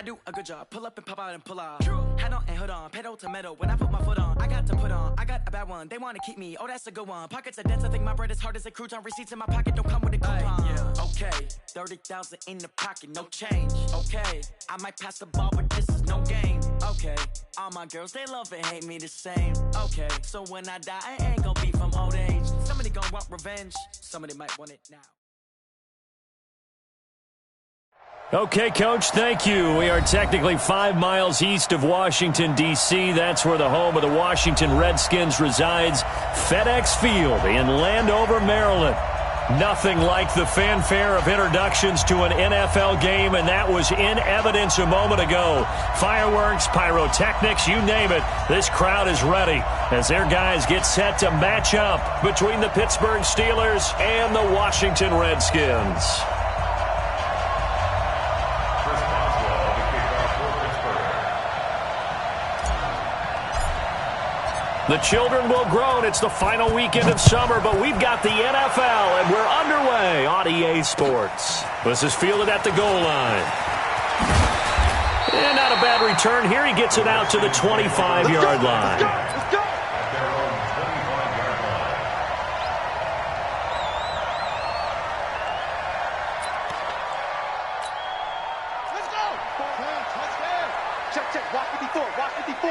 do a good job. Pull up and pop out and pull out. Head on and hood on, pedal to metal. When I put my foot on, I got to put on. I got a bad one, they want to keep me. Oh, that's a good one. Pockets are dense, I think my bread is hard as a crouton. Receipts in my pocket don't come with a coupon. Yeah. Okay, 30,000 in the pocket, no change. Okay, I might pass the ball, but this is no game. Okay, all my girls, they love and hate me the same. Okay, so when I die, I ain't gonna be from old age. Somebody gonna want revenge, somebody might want it now. Okay, Coach, thank you. We are technically 5 miles east of Washington, D.C. That's where the home of the Washington Redskins resides, FedEx Field in Landover, Maryland. Nothing like the fanfare of introductions to an NFL game, and that was in evidence a moment ago. Fireworks, pyrotechnics, you name it. This crowd is ready as their guys get set to match up between the Pittsburgh Steelers and the Washington Redskins. The children will groan. It's the final weekend of summer, but we've got the NFL, and we're underway on EA Sports. This is fielded at the goal line. And not a bad return here. He gets it out to the 25-yard line. Let's go. Check. Watch 54. Watch 54.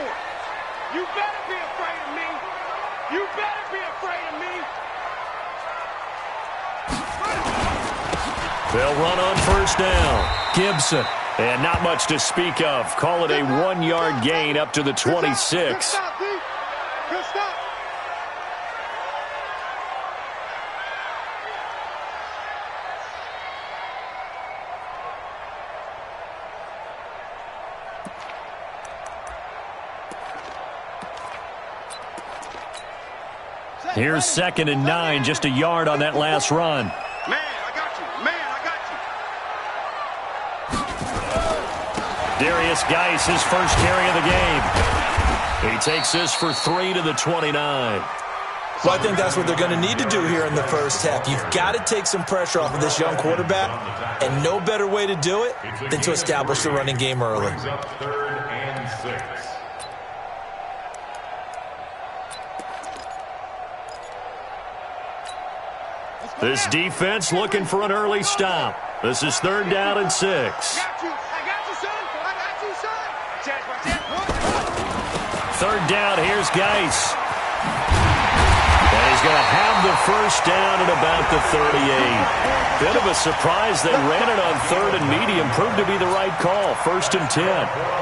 You better be afraid of me. You better be afraid of me. They'll run on first down. Gibson. And not much to speak of. Call it a 1-yard gain up to the 26. Good stop, D. Good stop. Here's 2nd and 9, just a yard on that last run. Man, I got you. Man, I got you. Darius Geis, his first carry of the game. He takes this for 3 to the 29. Well, I think that's what they're going to need to do here in the first half. You've got to take some pressure off of this young quarterback, and no better way to do it than to establish the running game early. 3rd and 6. This defense looking for an early stop. This is 3rd down and 6. I got you, son. I got you, son. 3rd down, here's Geis. And he's going to have the first down at about the 38. Bit of a surprise they ran it on 3rd and medium. Proved to be the right call. 1st and 10.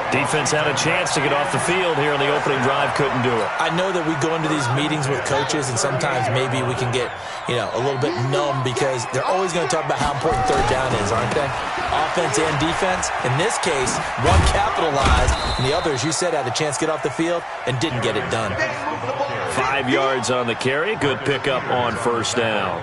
Defense had a chance to get off the field here in the opening drive. Couldn't do it. I know that we go into these meetings with coaches, and sometimes maybe we can get, a little bit numb because they're always going to talk about how important 3rd down is, aren't they? Offense and defense. In this case, one capitalized, and the other, as you said, had a chance to get off the field and didn't get it done. 5 yards on the carry. Good pickup on first down.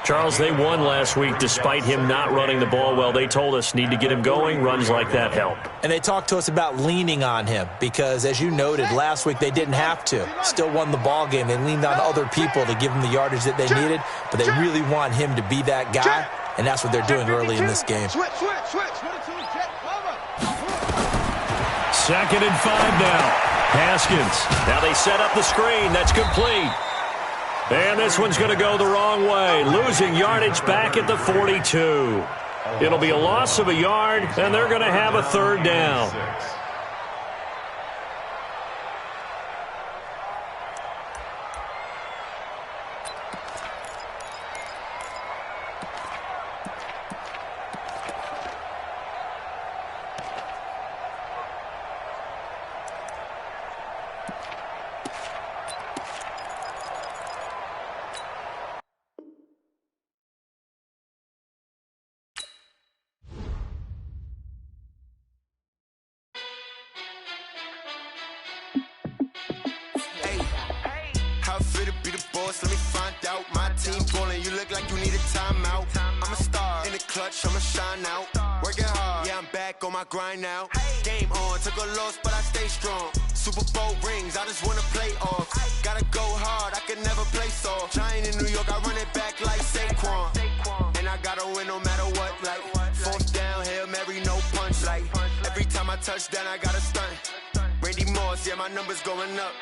Charles, they won last week despite him not running the ball well. They told us need to get him going. Runs like that help. And they talked to us about leaning on him because, as you noted, last week they didn't have to. Still won the ball game. They leaned on other people to give them the yardage that they needed, but they really want him to be that guy, and that's what they're doing early in this game. Switch. 2nd and 5 now. Haskins. Now they set up the screen. That's complete. And this one's going to go the wrong way. Losing yardage back at the 42. It'll be a loss of a yard, and they're going to have a 3rd down. I'ma shine out, working hard, yeah, I'm back on my grind now. Game on, took a loss, but I stay strong. Super Bowl rings, I just wanna play off. Gotta go hard, I can never play soft. Giant in New York, I run it back like Saquon. And and I gotta win no matter what. Like, fourth down, Hail Mary, no punch. Like, every time I touch down, I gotta stunt. Randy Moss, yeah, my numbers going up.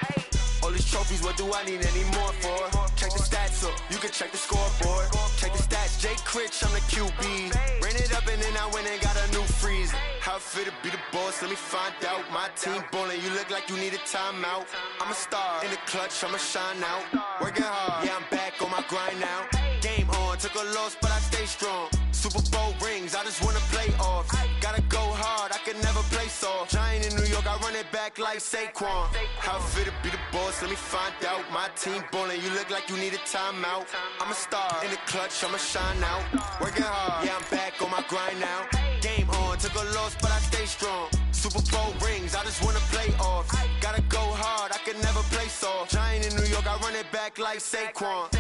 All these trophies, what do I need any more for? Check the stats up, you can check the scoreboard. Check the stats, Jay Critch, I'm the QB. Ran it up and then I went and got a new freeze. How it feel to be the boss, let me find out. My team ballin', you look like you need a timeout. I'm a star, in the clutch, I'ma shine out. Working hard, yeah, I'm back on my grind now. Game on, took a loss, but I stay strong. Super Bowl rings, I just wanna play off. Gotta go hard, I can never play soft. Giant in New York, I run it back like Saquon. How it feel to be the boss, let me find out. My team ballin', you look like you need a timeout. I'm a star, in the clutch, I'ma shine out. Working hard, yeah, I'm back on my grind now. Game on, took a loss, but I stay strong. Super Bowl rings, I just wanna play off. Gotta go hard, I can never play soft. Giant in New York, I run it back like Saquon.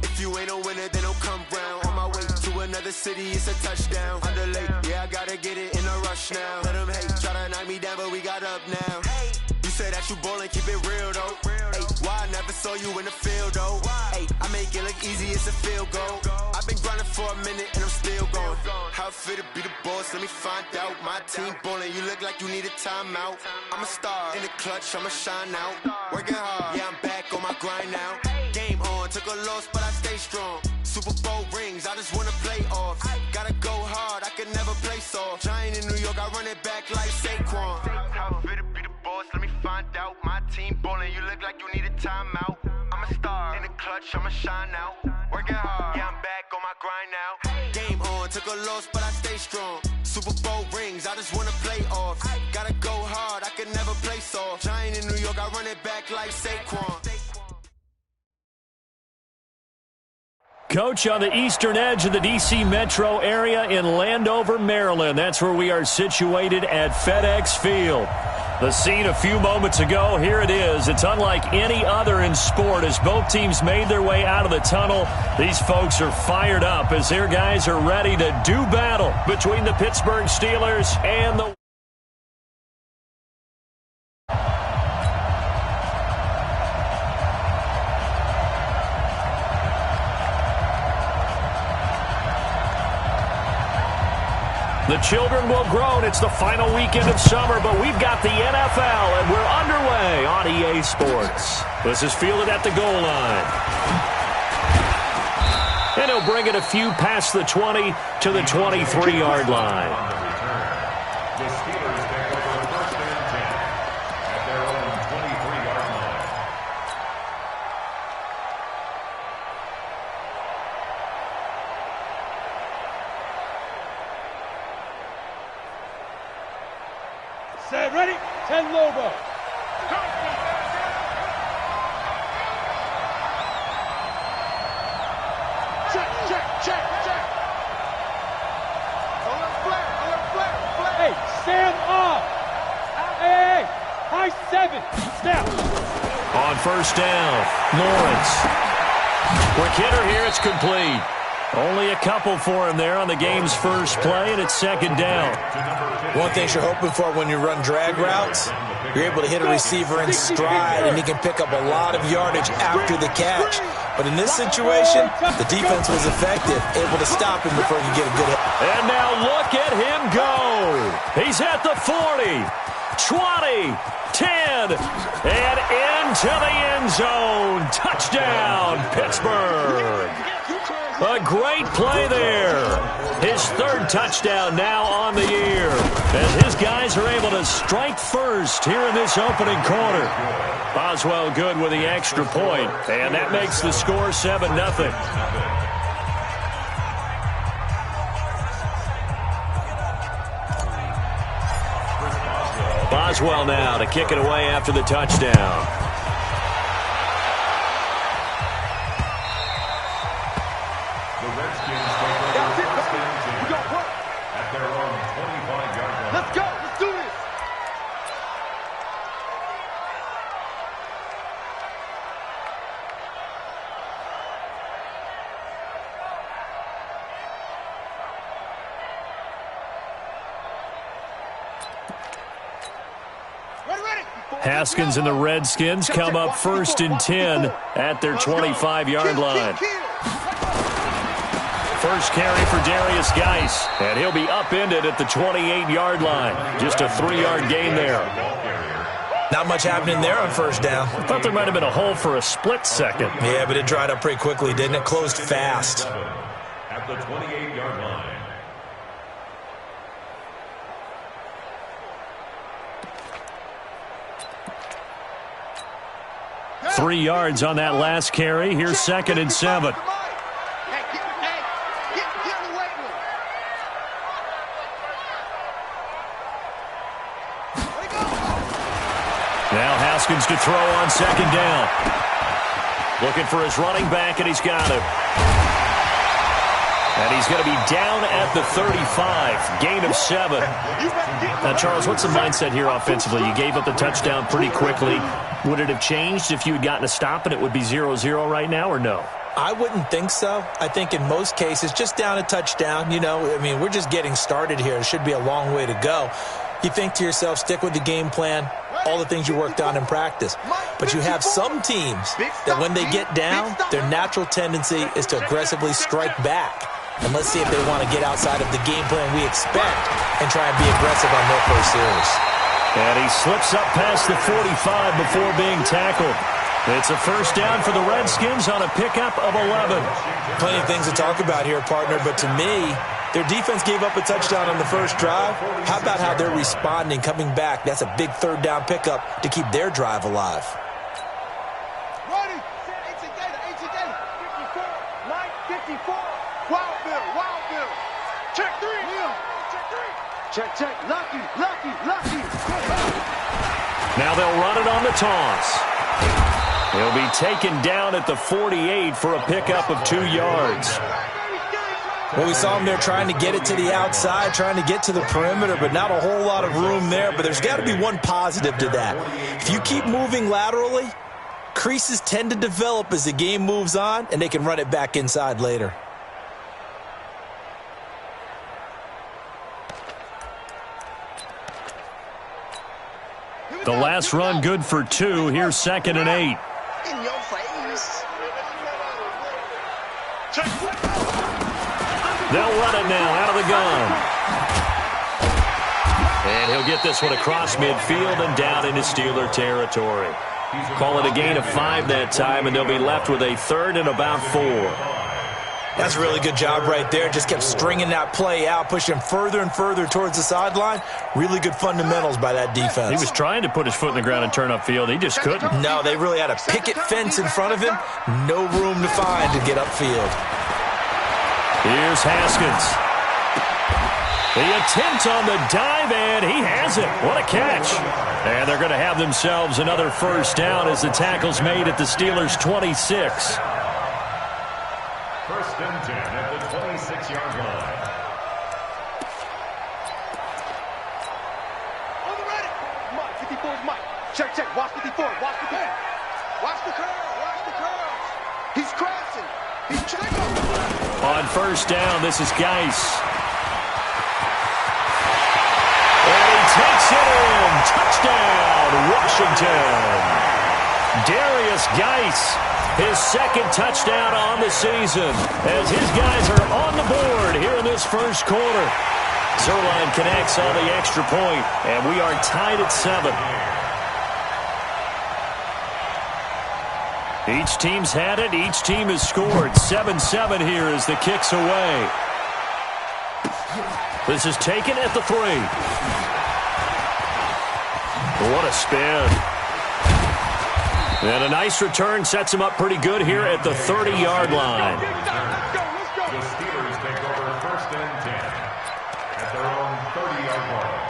If you ain't a winner, then don't come round. On my way to another city, it's a touchdown. Underlay, yeah, I gotta get it in a rush now. Let them hate, try to knock me down, but we got up now. You say that you ballin', keep it real though. Hey, why I never saw you in the field though? Hey, I make it look easy, it's a field goal. I've been grinding for a minute and I'm still going. How it feel to be the boss, let me find out. My team ballin', you look like you need a timeout. I'm a star, in the clutch, I'ma shine out. Working hard, yeah, I'm back on my grind now. Game on, took a loss, but I stay strong. Super Bowl rings, I just wanna play off. Gotta go hard, I can never play soft. Giant in New York, I run it back like Saquon. How it feel to be the boss, let me find out. My team ballin', you look like you need a timeout. I'm a star, in the clutch, I'ma shine out. Working hard, yeah, I'm back on my grind now. Game on, took a loss, but I stay strong. Super Bowl rings, I just wanna play off. Gotta go hard, I can never play soft. Giant in New York, I run it back like Saquon. Coach, on the eastern edge of the D.C. metro area in Landover, Maryland. That's where we are situated at FedEx Field. The scene a few moments ago, here it is. It's unlike any other in sport as both teams made their way out of the tunnel. These folks are fired up as their guys are ready to do battle between the Pittsburgh Steelers and the... The children will groan. It's the final weekend of summer, but we've got the NFL, and we're underway on EA Sports. This is fielded at the goal line. And he'll bring it a few past the 20 to the 23-yard line. The Steelers take over first and 10 at their own 23-yard line. Set, ready? 10 Lobo. Check. Alert flare. Hey, stand up. Hey, high 7. Step. On first down, Lawrence. Quick hitter here, it's complete. Only a couple for him there on the game's first play, and it's second down. One thing you're hoping for when you run drag routes, you're able to hit a receiver in stride, and he can pick up a lot of yardage after the catch. But in this situation, the defense was effective, able to stop him before he could get a good hit. And now look at him go. He's at the 40, 20, 10, and into the end zone. Touchdown, Pittsburgh. A great play there. His third touchdown now on the year. As his guys are able to strike first here in this opening quarter. Boswell good with the extra point, and that makes the score 7-0. Boswell now to kick it away after the touchdown. Haskins and the Redskins come up first and 10 at their 25-yard line. first carry for Darius Geis, and he'll be upended at the 28-yard line. Just a 3-yard gain there. Not much happening there on first down. I thought there might have been a hole for a split second. Yeah, but it dried up pretty quickly, didn't it? Closed fast. At the 28-yard line. 3 yards on that last carry. Here's 2nd and 7. Now Haskins to throw on 2nd down. Looking for his running back, and he's got him. And he's going to be down at the 35. Gain of 7. Now, Charles, what's the mindset here offensively? You gave up the touchdown pretty quickly. Would it have changed if you had gotten a stop and it would be 0-0 right now, or no? I wouldn't think so. I think in most cases, just down a touchdown, you know, I mean, we're just getting started here. It should be a long way to go. You think to yourself, stick with the game plan, all the things you worked on in practice. But you have some teams that when they get down, their natural tendency is to aggressively strike back. And let's see if they want to get outside of the game plan we expect and try and be aggressive on their first series. And he slips up past the 45 before being tackled. It's a first down for the Redskins on a pickup of 11. Plenty of things to talk about here, partner, but to me, their defense gave up a touchdown on the first drive. How about how they're responding, coming back? That's a big third down pickup to keep their drive alive. Ready. 54. 954. Wild Bill. Check 3. Check. Lucky. Now they'll run it on the toss. He'll be taken down at the 48 for a pickup of 2 yards. Well, we saw him there trying to get it to the outside, trying to get to the perimeter, but not a whole lot of room there. But there's got to be one positive to that. If you keep moving laterally, creases tend to develop as the game moves on, and they can run it back inside later. The last run good for 2. Here's 2nd and 8. In your face. They'll run it now out of the gun. And he'll get this one across midfield and down into Steeler territory. Call it a gain of 5 that time, and they'll be left with a 3rd and about 4. That's a really good job right there. Just kept stringing that play out, pushing further and further towards the sideline. Really good fundamentals by that defense. He was trying to put his foot in the ground and turn upfield. He just couldn't. No, they really had a picket fence in front of him. No room to find to get upfield. Here's Haskins. The attempt on the dive, and he has it. What a catch. And they're going to have themselves another first down as the tackle's made at the Steelers' 26. First and 10 at the 26-yard line. On the ready. Mike, 54 is Mike. Check. Watch 54. Watch the curve. Watch the curve. He's crashing. He's checking. On first down, this is Geis. And he takes it in. Touchdown, Washington. Darius Geis. His 2nd touchdown on the season as his guys are on the board here in this first quarter. Zerline connects on the extra point, and we are tied at 7. Each team's had it. Each team has scored. 7-7 here as the kick's away. This is taken at the 3. What a spin. And a nice return sets him up pretty good here at the 30-yard line. The Steelers take over first and 10 at their own 30-yard line.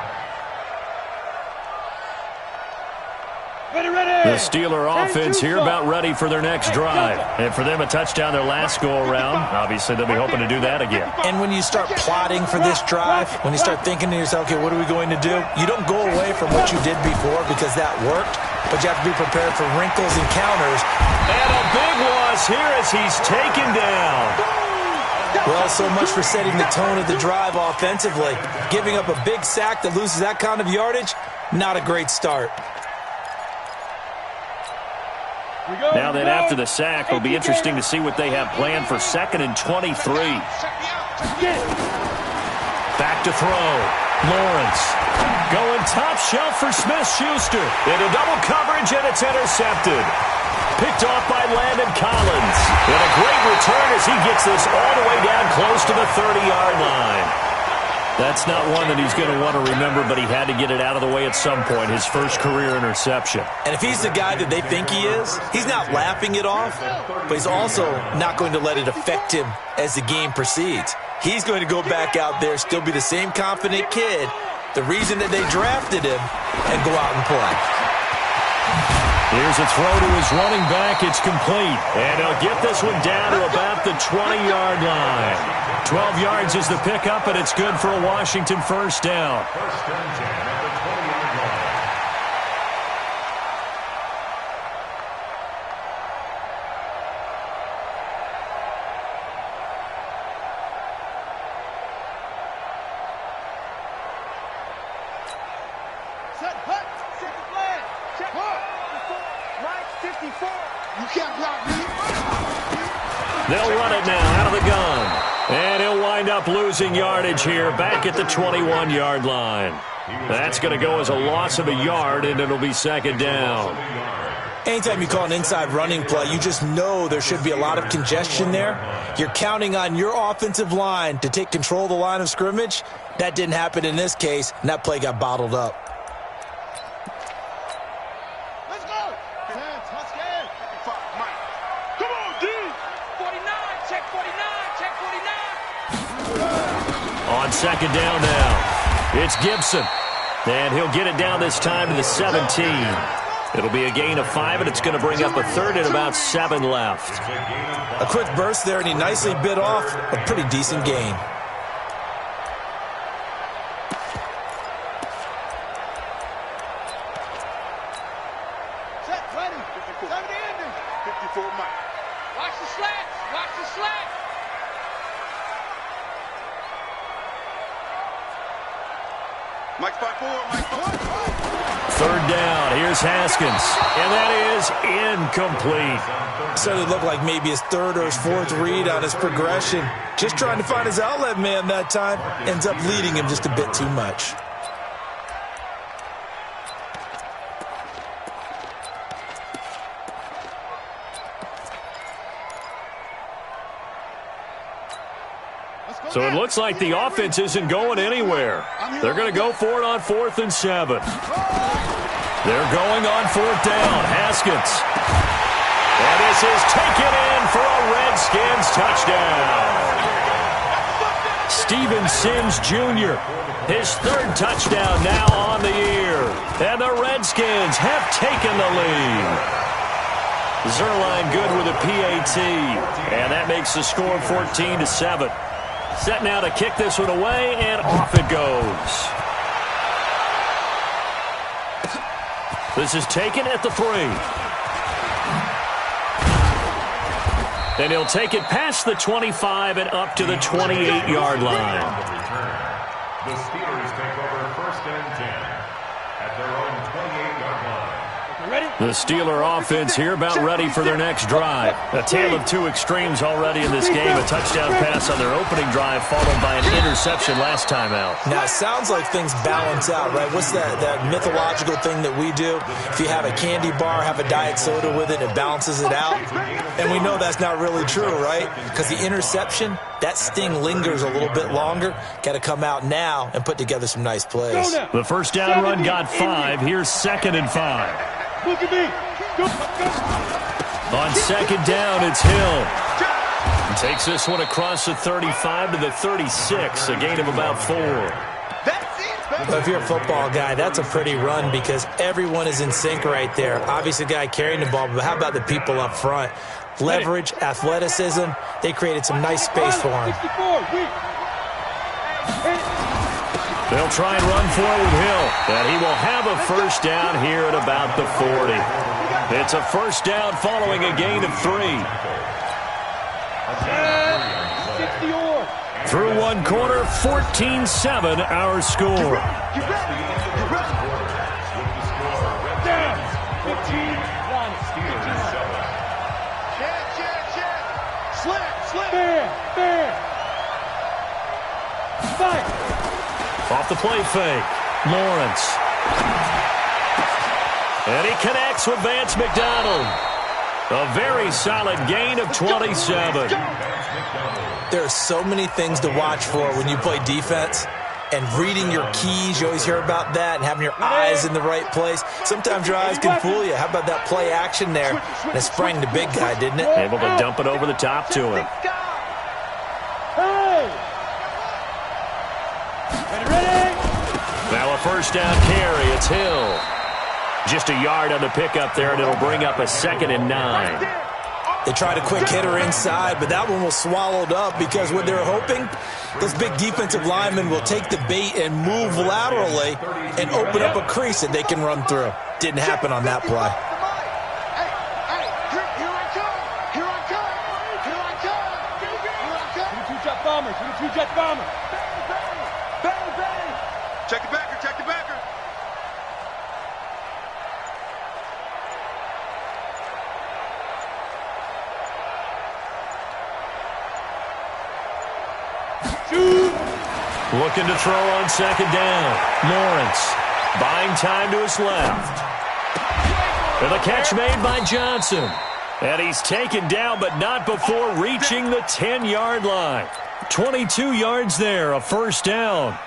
The Steeler offense here about ready for their next drive. And for them, a touchdown their last go-around. Obviously, they'll be hoping to do that again. And when you start plotting for this drive, when you start thinking to yourself, okay, what are we going to do? You don't go away from what you did before because that worked, but you have to be prepared for wrinkles and counters. And a big loss here as he's taken down. Well, so much for setting the tone of the drive offensively. Giving up a big sack that loses that kind of yardage, not a great start. Now then, after the sack, it'll be interesting to see what they have planned for 2nd and 23. Back to throw. Lawrence going top shelf for Smith-Schuster. Into double coverage, and it's intercepted. Picked off by Landon Collins. And a great return as he gets this all the way down close to the 30-yard line. That's not one that he's going to want to remember, but he had to get it out of the way at some point, his first career interception. And if he's the guy that they think he is, he's not laughing it off, but he's also not going to let it affect him as the game proceeds. He's going to go back out there, still be the same confident kid, the reason that they drafted him, and go out and play. Here's a throw to his running back. It's complete. And he'll get this one down to about the 20-yard line. 12 yards is the pickup, and it's good for a Washington first down. First and 10 at the 20-yard line. Set, hut, set the flag. Check, hut. Mike, 54. You can't block me. They'll run it now out of the gun. And he'll wind up losing yardage here back at the 21-yard line. That's going to go as a loss of a yard, and it'll be 2nd down. Anytime you call an inside running play, you just know there should be a lot of congestion there. You're counting on your offensive line to take control of the line of scrimmage. That didn't happen in this case, and that play got bottled up. Let's go. Hands, Husky. 55, Mike. Come on, D. 49, check 49, check 49. On 2nd down now, it's Gibson. And he'll get it down this time to the 17. It'll be a gain of 5, and it's going to bring up a 3rd and about 7 left. A quick burst there, and he nicely bit off a pretty decent gain. Set, ready. 54. 70 ending. 54, Mike. Watch the slats, watch the slats. Mike 54, Mike 54. 3rd down, here's Haskins. And that is incomplete. So it looked like maybe his 3rd or his 4th read on his progression. Just trying to find his outlet man that time. Ends up leading him just a bit too much. So it looks like the offense isn't going anywhere. They're going to go for it on 4th and 7. They're going on 4th down. Haskins. And this is taken in for a Redskins touchdown. Steven Sims Jr., his 3rd touchdown now on the year. And the Redskins have taken the lead. Zerline good with a PAT. And that makes the score 14-7. Set now to kick this one away, and off it goes. This is taken at the 3. And he'll take it past the 25 and up to the 28-yard line. The Steelers take over 1st and 10 at their own 28-yard line. The Steeler offense here about ready for their next drive. A tale of 2 extremes already in this game. A touchdown pass on their opening drive followed by an interception last time out. Now, it sounds like things balance out, right? What's that mythological thing that we do? If you have a candy bar, have a diet soda with it, it balances it out. And we know that's not really true, right? Because the interception, that sting lingers a little bit longer. Got to come out now and put together some nice plays. The first down run got 5. Here's 2nd and 5. Look at me. Go. On 2nd down, it's Hill. He takes this one across the 35 to the 36, a gain of about 4. Well, if you're a football guy, that's a pretty run because everyone is in sync right there. Obviously, the guy carrying the ball, but how about the people up front? Leverage, athleticism, they created some nice space for him. They'll try and run for it with Hill, and he will have a first down here at about the 40. It's a first down following a gain of 3. Through one quarter, 14-7 our score. Off the play fake. Lawrence. And he connects with Vance McDonald. A very solid gain of 27. There are so many things to watch for when you play defense. And reading your keys, you always hear about that, and having your eyes in the right place. Sometimes your eyes can fool you. How about that play action there? And it sprang the big guy, didn't it? Able to dump it over the top to him. Now a first down carry. It's Hill. Just a yard on the pickup there, and it'll bring up a 2nd and 9. They tried a quick hitter inside, but that one was swallowed up because what they're hoping, those big defensive linemen will take the bait and move laterally and open up a crease that they can run through. Didn't happen on that play. Check the backer, check the backer. Looking to throw on 2nd down. Lawrence buying time to his left. And the catch made by Johnson. And he's taken down, but not before reaching the 10-yard line. 22 yards there, a first down.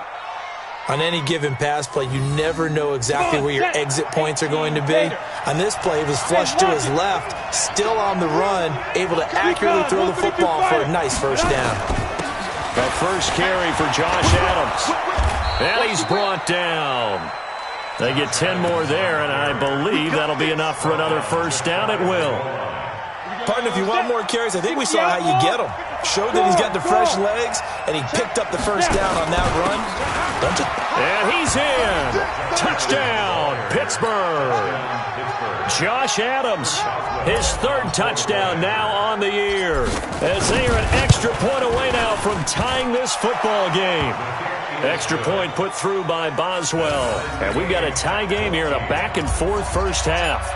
On any given pass play, you never know exactly where your exit points are going to be. On this play, it was flushed to his left, still on the run, able to accurately throw the football for a nice first down. The first carry for Josh Adams. And he's brought down. They get 10 more there, and I believe that'll be enough for another first down. It will. Partner, if you want more carries, I think we saw how you get them. Showed that he's got the fresh legs, and he picked up the first down on that run. And he's in. Touchdown, Pittsburgh. Josh Adams, his 3rd touchdown now on the year, as they are an extra point away now from tying this football game. Extra point put through by Boswell. And we've got a tie game here in a back-and-forth first half.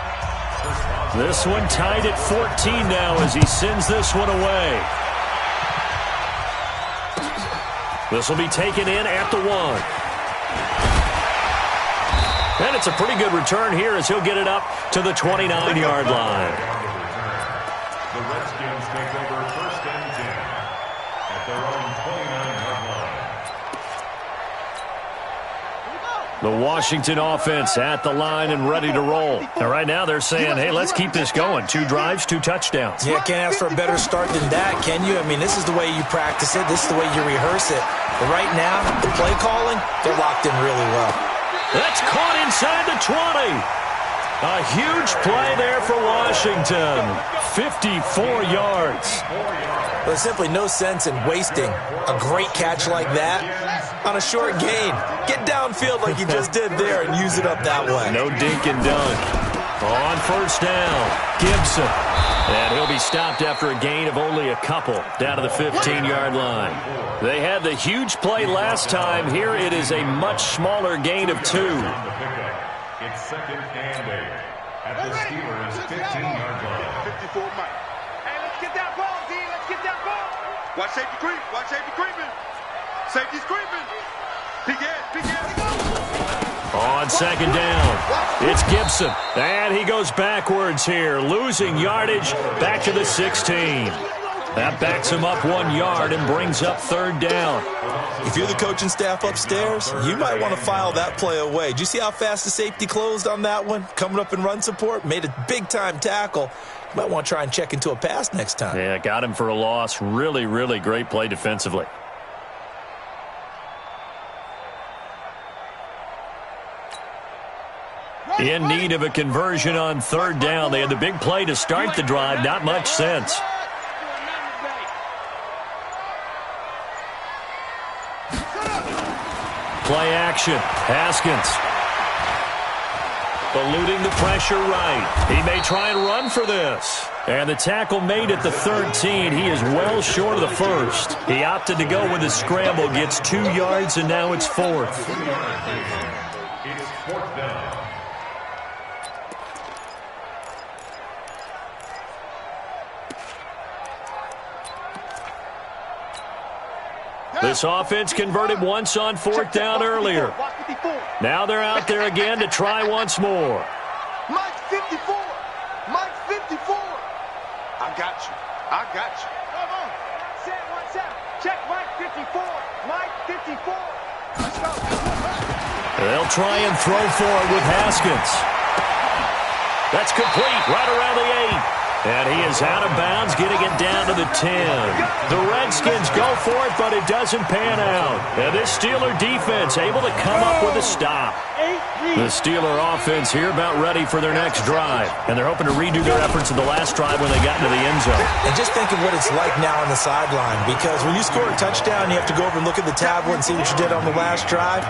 This one tied at 14 now as he sends this one away. This will be taken in at the 1. And it's a pretty good return here as he'll get it up to the 29-yard line. The Redskins take over 1st and 10 at their own 29-yard line. The Washington offense at the line and ready to roll. And right now they're saying, hey, let's keep this going. 2 drives, 2 touchdowns. Yeah, can't ask for a better start than that, can you? I mean, this is the way you practice it. This is the way you rehearse it. But right now, the play calling, they're locked in really well. That's caught inside the 20. A huge play there for Washington. 54 yards. There's simply no sense in wasting a great catch like that on a short gain. Get downfield like you just did there and use it up that way. No dink and dunk. On first down, Gibson. And he'll be stopped after a gain of only a couple down to the 15-yard line. They had the huge play last time. Here it is a much smaller gain of 2. It's 2nd and 8 at the Steelers' 15-yard line. 54 Mike. Hey, let's get that ball, D. Let's get that ball. Watch safety creep. Watch safety creeping. Safety's creeping. Big head. On 2nd down, it's Gibson. And he goes backwards here, losing yardage back to the 16. That backs him up 1 yard and brings up 3rd down. If you're the coaching staff upstairs, you might want to file that play away. Did you see how fast the safety closed on that one? Coming up in run support, made a big-time tackle. You might want to try and check into a pass next time. Yeah, got him for a loss. Really, really great play defensively. In need of a conversion on 3rd down. They had the big play to start the drive. Not much sense. Play action. Haskins. Eluding the pressure right. He may try and run for this. And the tackle made at the 13. He is well short of the first. He opted to go with the scramble. Gets 2 yards, and now it's 4th. It's 4th down. The This offense converted once on fourth down earlier. Now they're out there again to try once more. Mike 54. Mike 54. I got you. I got you. Come on. Set, one set. Check Mike 54. Mike 54. Let's go. They'll try and throw for it with Haskins. That's complete right around the 8. And he is out of bounds, getting it down to the 10. The Redskins go for it, but it doesn't pan out. And this Steeler defense able to come up with a stop. The Steeler offense here about ready for their next drive. And they're hoping to redo their efforts in the last drive when they got into the end zone. And just think of what it's like now on the sideline, because when you score a touchdown, you have to go over and look at the tablet and see what you did on the last drive.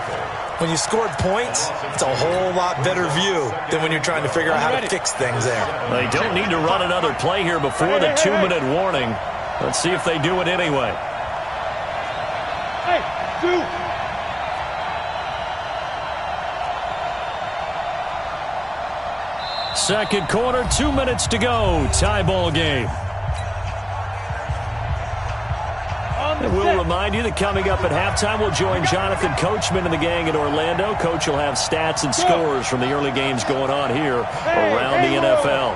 When you scored points, it's a whole lot better view than when you're trying to figure out how to fix things there. They don't need to run another play here before the 2-minute warning. Let's see if they do it anyway. Hey, two. Second quarter, 2 minutes to go. Tie ball game. And we'll remind you that coming up at halftime, we'll join Jonathan Coachman and the gang in Orlando. Coach will have stats and scores from the early games going on here around the NFL.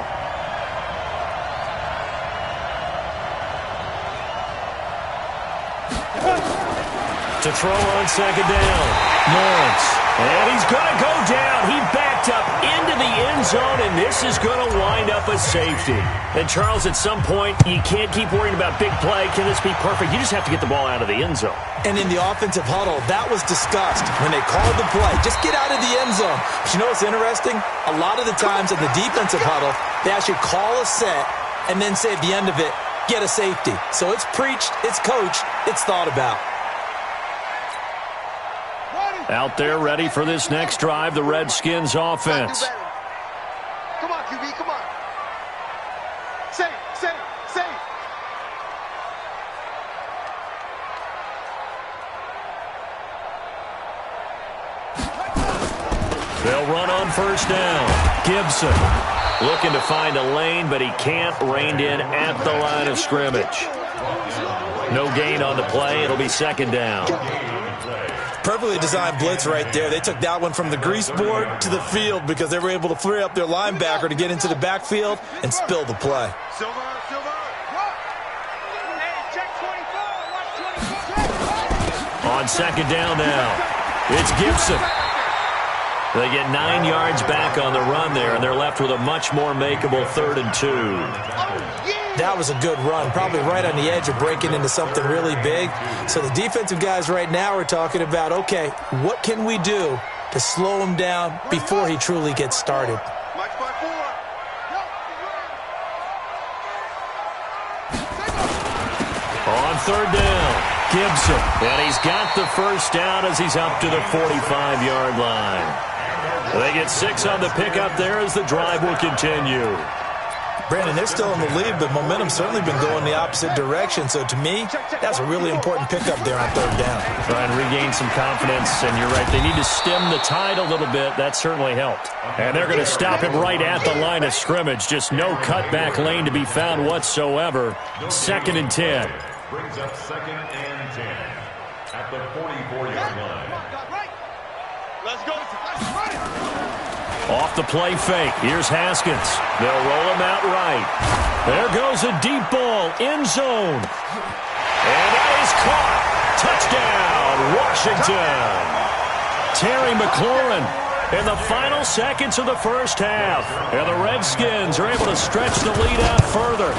To throw on second down, Lawrence. And he's going to go down. He backed up into the end zone, and this is going to wind up a safety. And, Charles, at some point, you can't keep worrying about big play. Can this be perfect? You just have to get the ball out of the end zone. And in the offensive huddle, that was discussed when they called the play. Just get out of the end zone. But you know what's interesting? A lot of the times in the defensive huddle, they actually call a set and then say at the end of it, get a safety. So it's preached, it's coached, it's thought about. Out there ready for this next drive, the Redskins offense. Come on, QB, come on. Safe. They'll run on first down. Gibson looking to find a lane, but he can't. Reined in at the line of scrimmage. No gain on the play. It'll be second down. Perfectly designed blitz right there. They took that one from the grease board to the field because they were able to free up their linebacker to get into the backfield and spill the play. Silver. Hey, check 24. On second down now, it's Gibson. They get 9 yards back on the run there, and they're left with a much more makeable 3rd and 2. That was a good run, probably right on the edge of breaking into something really big. So the defensive guys right now are talking about, okay, what can we do to slow him down before he truly gets started? Mike 54. On third down, Gibson. And he's got the first down as he's up to the 45-yard line. They get 6 on the pickup there as the drive will continue. Brandon, they're still in the lead, but momentum's certainly been going the opposite direction. So to me, that's a really important pickup there on third down. Try and regain some confidence, and you're right. They need to stem the tide a little bit. That certainly helped. And they're going to stop him right at the line of scrimmage. Just no cutback lane to be found whatsoever. 2nd and 10. Brings up 2nd and 10 at the 44-yard line. Let's go. Off the play fake. Here's Haskins. They'll roll him out right. There goes a deep ball. End zone. And that is caught. Touchdown, Washington. Terry McLaurin in the final seconds of the first half. And the Redskins are able to stretch the lead out further.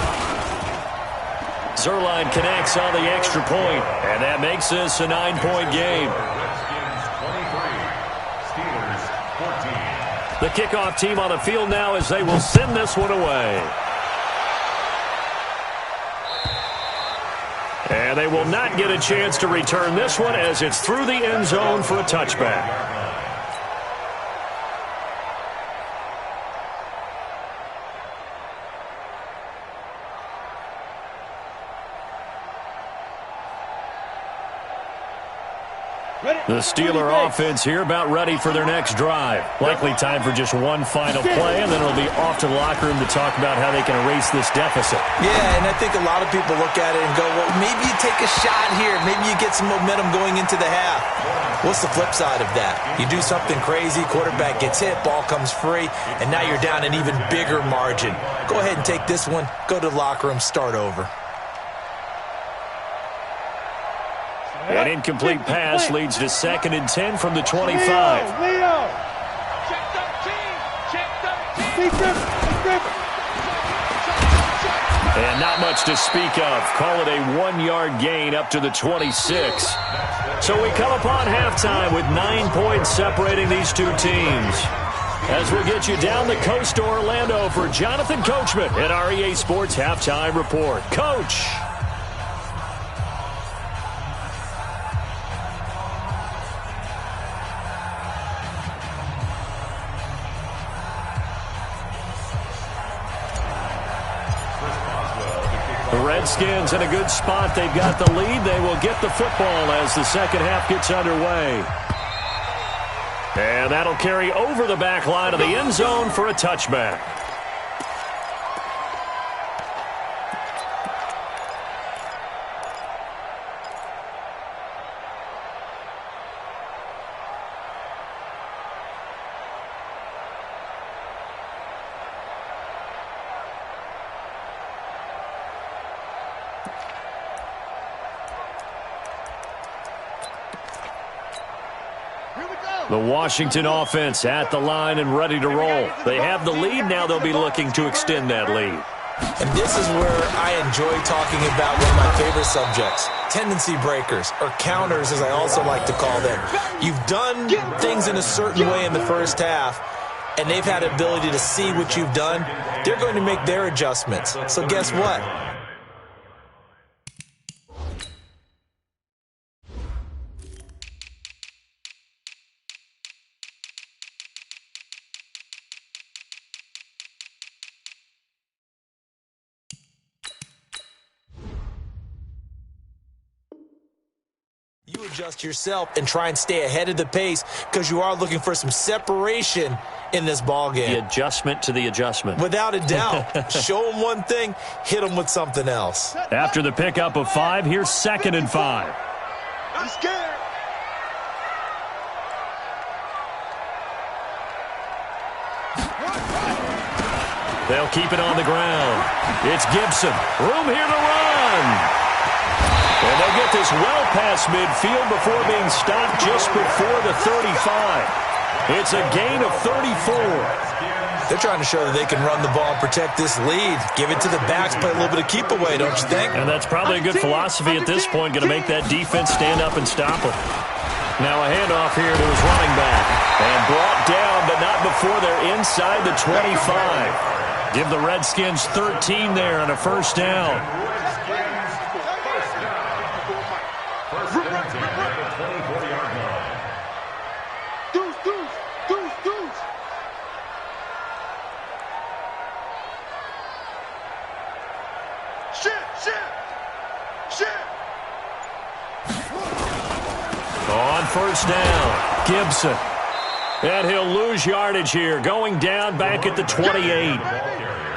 Zerline connects on the extra point, and that makes this a 9-point game. Redskins 23, Steelers 14. The kickoff team on the field now as they will send this one away. And they will not get a chance to return this one as it's through the end zone for a touchback. The Steeler offense here about ready for their next drive. Likely time for just one final play, and then it'll be off to the locker room to talk about how they can erase this deficit. Yeah, and I think a lot of people look at it and go, well, maybe you take a shot here. Maybe you get some momentum going into the half. What's the flip side of that? You do something crazy, quarterback gets hit, ball comes free, and now you're down an even bigger margin. Go ahead and take this one, go to the locker room, start over. An incomplete pass leads to 2nd and 10 from the 25. Leo. Check 13. And not much to speak of. Call it a 1-yard gain up to the 26. So we come upon halftime with 9 points separating these two teams. As we'll get you down the coast to Orlando for Jonathan Coachman at our EA Sports Halftime Report. Coach! The Redskins in a good spot. They've got the lead. They will get the football as the second half gets underway. And that'll carry over the back line of the end zone for a touchback. The Washington offense at the line and ready to roll. They have the lead. Now they'll be looking to extend that lead. And this is where I enjoy talking about one of my favorite subjects, tendency breakers, or counters as I also like to call them. You've done things in a certain way in the first half, and they've had the ability to see what you've done. They're going to make their adjustments. So guess what? You adjust yourself and try and stay ahead of the pace because you are looking for some separation in this ball game. The adjustment to the adjustment. Without a doubt. Show them one thing, hit them with something else. After the pickup of 5, here's 2nd and 5. I'm scared. They'll keep it on the ground. It's Gibson. Room here to run. And they'll get this well past midfield before being stopped just before the 35. It's a gain of 34. They're trying to show that they can run the ball and protect this lead. Give it to the backs, play a little bit of keep away, don't you think? And that's probably a good philosophy at this point, going to make that defense stand up and stop them. Now a handoff here to his running back. And brought down, but not before they're inside the 25. Give the Redskins 13 there on a first down. On first down, Gibson. And he'll lose yardage here, going down back at the 28.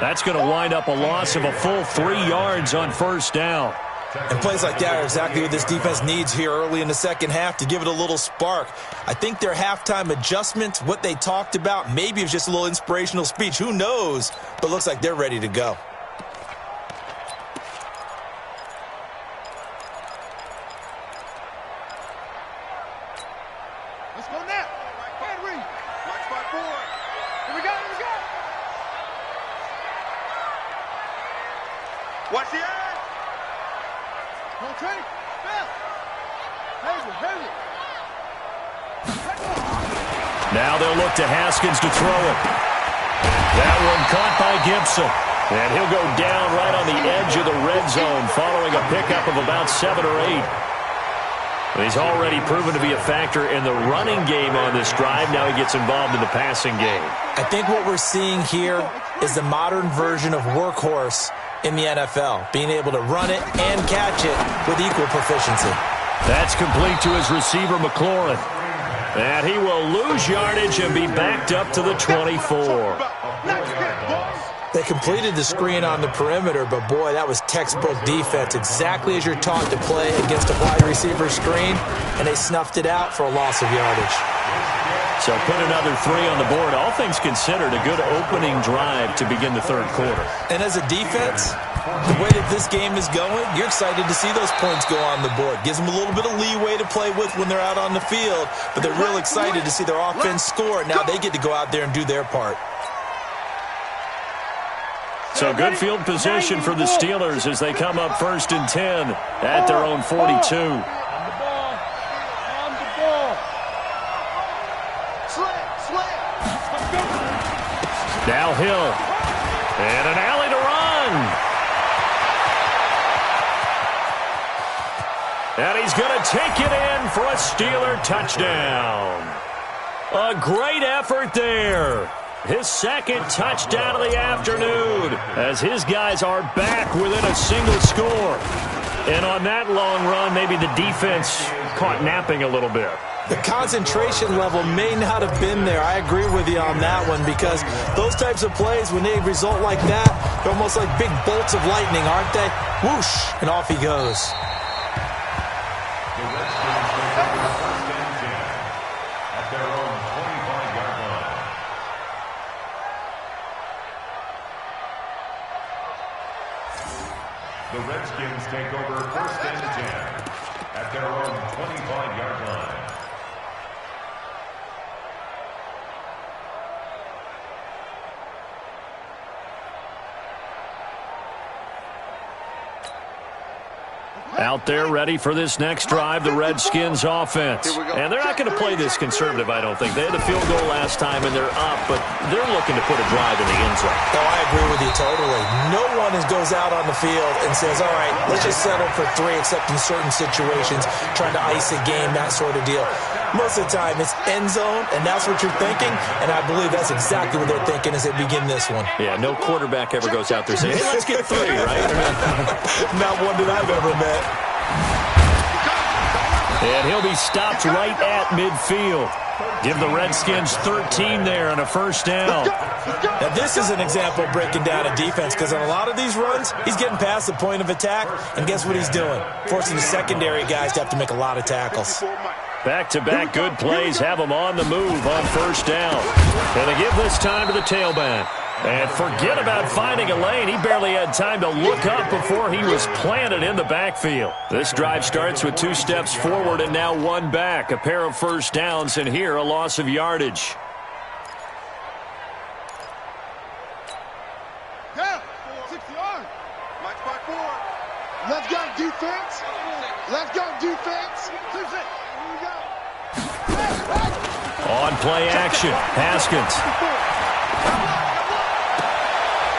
That's going to wind up a loss of a full 3 yards on first down. And plays like that are exactly what this defense needs here early in the second half to give it a little spark. I think their halftime adjustments, what they talked about, maybe it's just a little inspirational speech. Who knows? But looks like they're ready to go. Let's go now. Henry. Watch my board. Here we go. Here we go. Watch the edge. Come on, Trey. Bell. Henry. Now they'll look to Haskins to throw it. That one caught by Gibson. And he'll go down right on the edge of the red zone following a pickup of about 7 or 8. He's already proven to be a factor in the running game on this drive. Now he gets involved in the passing game. I think what we're seeing here is the modern version of workhorse in the NFL, being able to run it and catch it with equal proficiency. That's complete to his receiver, McLaurin. And he will lose yardage and be backed up to the 24. They completed the screen on the perimeter, but boy, that was textbook defense. Exactly as you're taught to play against a wide receiver screen, and they snuffed it out for a loss of yardage. So put another 3 on the board. All things considered, a good opening drive to begin the third quarter. And as a defense, the way that this game is going, you're excited to see those points go on the board. Gives them a little bit of leeway to play with when they're out on the field, but they're real excited to see their offense score. Now they get to go out there and do their part. So good field position for the Steelers as they come up 1st and 10 at their own 42. Now Hill. And an alley to run. And he's going to take it in for a Steeler touchdown. A great effort there. His second touchdown of the afternoon as his guys are back within a single score. And on that long run, maybe the defense caught napping a little bit. The concentration level may not have been there. I agree with you on that one because those types of plays, when they result like that, they're almost like big bolts of lightning, aren't they? Whoosh, and off he goes. The Redskins take over 1st and 10 at their own 25-yard line. The Redskins take over 1st and 10 at their own 25-yard line. Out there ready for this next drive, the Redskins offense. And they're not going to play this conservative, I don't think. They had a field goal last time, and they're up, but they're looking to put a drive in the end zone. Oh, I agree with you totally. No one goes out on the field and says, all right, let's just settle for 3, except in certain situations, trying to ice a game, that sort of deal. Most of the time, it's end zone, and that's what you're thinking, and I believe that's exactly what they're thinking as they begin this one. Yeah, no quarterback ever goes out there saying, hey, let's get 3, right? Not one that I've ever met. And he'll be stopped right at midfield. Give the Redskins 13 there on a 1st down. Now, this is an example of breaking down a defense because on a lot of these runs, he's getting past the point of attack, and guess what he's doing? Forcing the secondary guys to have to make a lot of tackles. Back-to-back good plays have them on the move on 1st down. And they give this time to the tailback. And forget about finding a lane. He barely had time to look up before he was planted in the backfield. This drive starts with 2 steps forward and now 1 back. A pair of 1st downs, and here a loss of yardage. Yeah, 60 yards. Mike spot 4. Let's go defense. Let's go defense. Here we go. On play action, Haskins.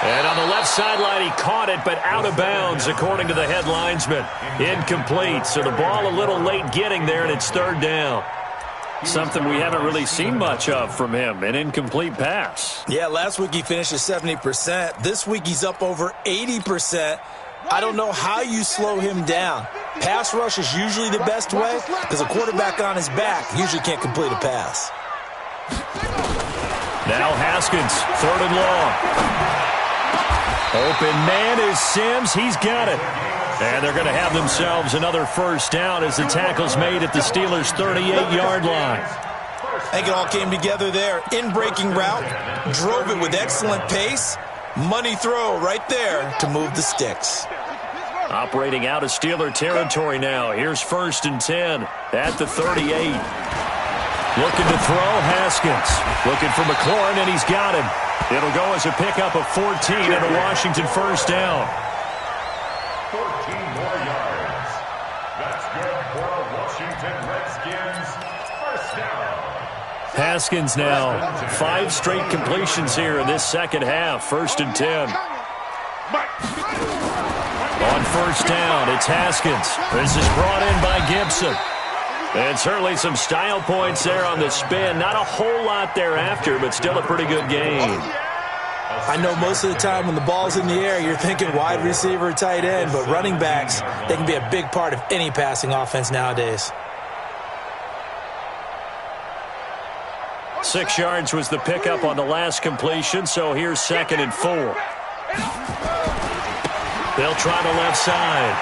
And on the left sideline, he caught it, but out of bounds, according to the head linesman. Incomplete, so the ball a little late getting there, and it's 3rd down. Something we haven't really seen much of from him, an incomplete pass. Yeah, last week he finished at 70%. This week he's up over 80%. I don't know how you slow him down. Pass rush is usually the best way because a quarterback on his back usually can't complete a pass. Now Haskins, 3rd and long. Open man is Sims. He's got it. And they're going to have themselves another 1st down as the tackle's made at the Steelers' 38-yard line. I think it all came together there. In-breaking route, drove it with excellent pace. Money throw right there to move the sticks. Operating out of Steeler territory now. Here's 1st and 10 at the 38. Looking to throw, Haskins. Looking for McLaurin, and he's got him. It'll go as a pickup of 14 and a Washington 1st down. 14 more yards. That's good for a Washington Redskins 1st down. Haskins now 5 straight completions here in this second half. 1st and 10. On 1st down, it's Haskins. This is brought in by Gibson. And certainly some style points there on the spin. Not a whole lot thereafter, but still a pretty good gain. I know most of the time when the ball's in the air, you're thinking wide receiver, tight end, but running backs, they can be a big part of any passing offense nowadays. 6 yards was the pickup on the last completion, so here's 2nd and 4. They'll try the left side.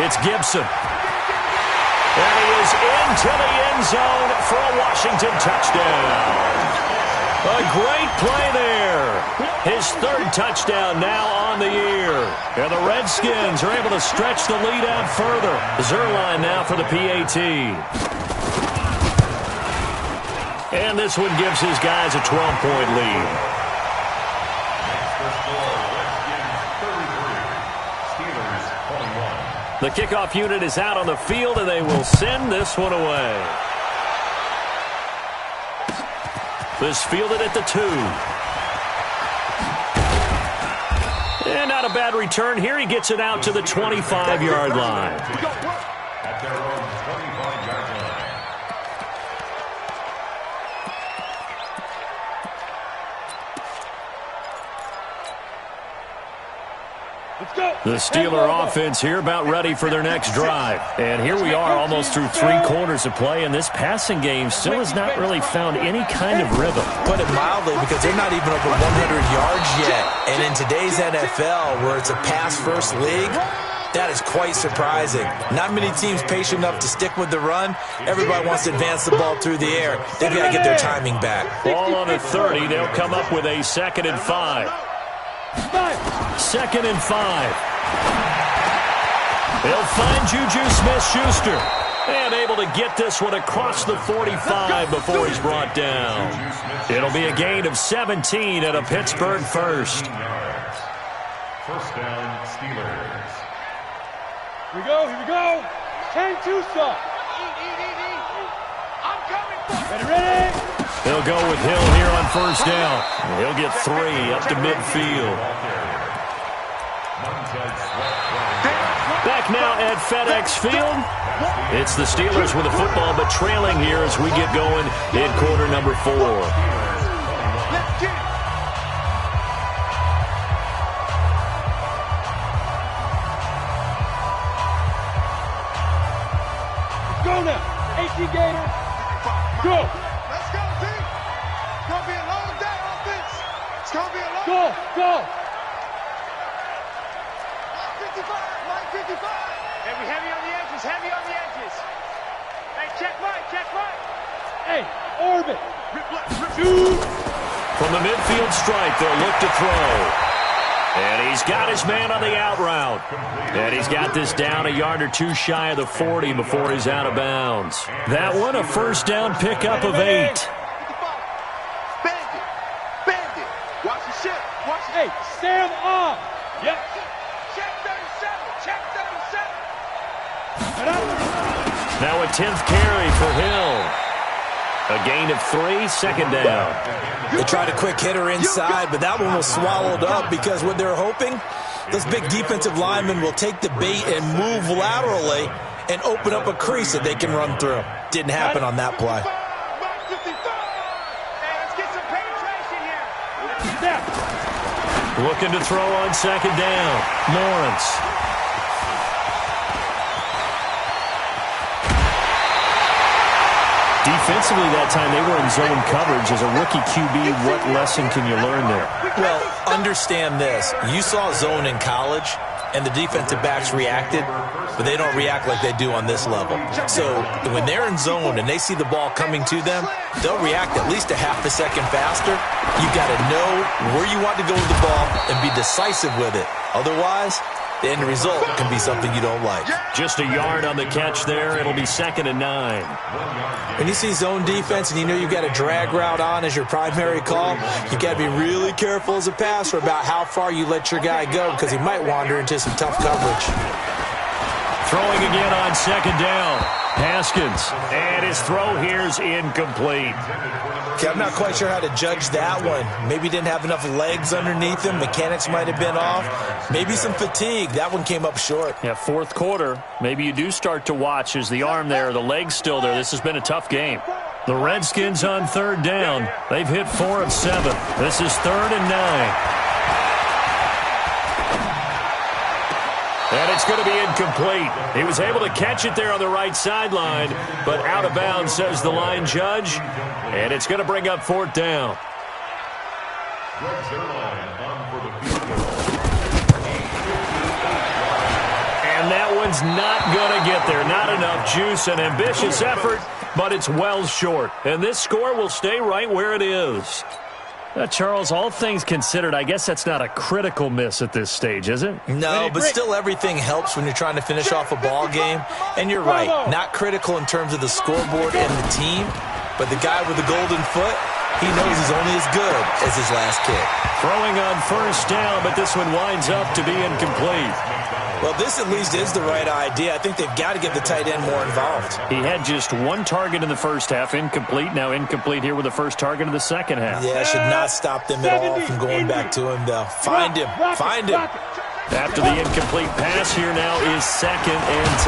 It's Gibson. And he is into the end zone for a Washington touchdown. A great play there. His 3rd touchdown now on the year. And the Redskins are able to stretch the lead out further. Zerline now for the PAT. And this one gives his guys a 12-point lead. The kickoff unit is out on the field, and they will send this one away. This fielded at the 2. And not a bad return here. He gets it out to the 25-yard line. At their own 25-yard line. The Steeler offense here about ready for their next drive. And here we are almost through 3 quarters of play, and this passing game still has not really found any kind of rhythm. Put it mildly, because they're not even over 100 yards yet. And in today's NFL, where it's a pass-first league, that is quite surprising. Not many teams patient enough to stick with the run. Everybody wants to advance the ball through the air. They've got to get their timing back. Ball on the 30. They'll come up with a 2nd and 5. 2nd and 5. They'll find Juju Smith-Schuster. And able to get this one across the 45 before he's brought down. It'll be a gain of 17 at a Pittsburgh first. 1st down, Steelers. Here we go. Can't do stuff. I'm coming. Ready? They'll go with Hill here on 1st down. He'll get 3 up to midfield. Back now at FedEx Field. It's the Steelers with the football, but trailing here as we get going in quarter number 4. Go now. 18 Gator. Go. Let's go, team. It's going to be a long day, offense. It's going to be a long day. Go. 55. Hey, we heavy on the edges. Hey, check right. Hey, orbit. Shoot. From the midfield stripe, they'll look to throw. And he's got his man on the out route. And he's got this down a yard or 2 shy of the 40 before he's out of bounds. That one, a 1st down pickup of 8. Bandit. Watch the ship. Hey, stand up. Yep. Check 37. Now a 10th carry for Hill. A gain of 3, 2nd down. They tried a quick hitter inside, but that one was swallowed up because what they're hoping, those big defensive linemen will take the bait and move laterally and open up a crease that they can run through. Didn't happen on that play. Looking to throw on 2nd down. Lawrence. Defensively that time, they were in zone coverage. As a rookie QB, what lesson can you learn there? Well, understand this. You saw zone in college, and the defensive backs reacted, but they don't react like they do on this level. So when they're in zone and they see the ball coming to them, they'll react at least a half a second faster. You've got to know where you want to go with the ball and be decisive with it. Otherwise, the end result can be something you don't like. Just a yard on the catch there. It'll be 2nd and 9. When you see zone defense and you know you've got a drag route on as your primary call, you've got to be really careful as a passer about how far you let your guy go because he might wander into some tough coverage. Throwing again on 2nd down. Haskins. And his throw here's incomplete. Okay, I'm not quite sure how to judge that one. Maybe didn't have enough legs underneath him. Mechanics might have been off. Maybe some fatigue. That one came up short. Yeah, 4th quarter. Maybe you do start to watch as the arm there, the leg's still there. This has been a tough game. The Redskins on 3rd down. They've hit 4 of 7. This is 3rd and 9. And it's going to be incomplete. He was able to catch it there on the right sideline, but out of bounds, says the line judge. And it's going to bring up 4th down. And that one's not going to get there. Not enough juice. An ambitious effort, but it's well short. And this score will stay right where it is. Charles, all things considered, I guess that's not a critical miss at this stage, is it? No, but still everything helps when you're trying to finish off a ball game. And you're right, not critical in terms of the scoreboard and the team, but the guy with the golden foot, he knows he's only as good as his last kick. Throwing on 1st down, but this one winds up to be incomplete. Well, this at least is the right idea. I think they've got to get the tight end more involved. He had just 1 target in the first half, incomplete. Now incomplete here with the first target in the second half. Yeah, should not stop them at all from going back to him, though. Find him. Find him. After the incomplete pass, here now is 2nd and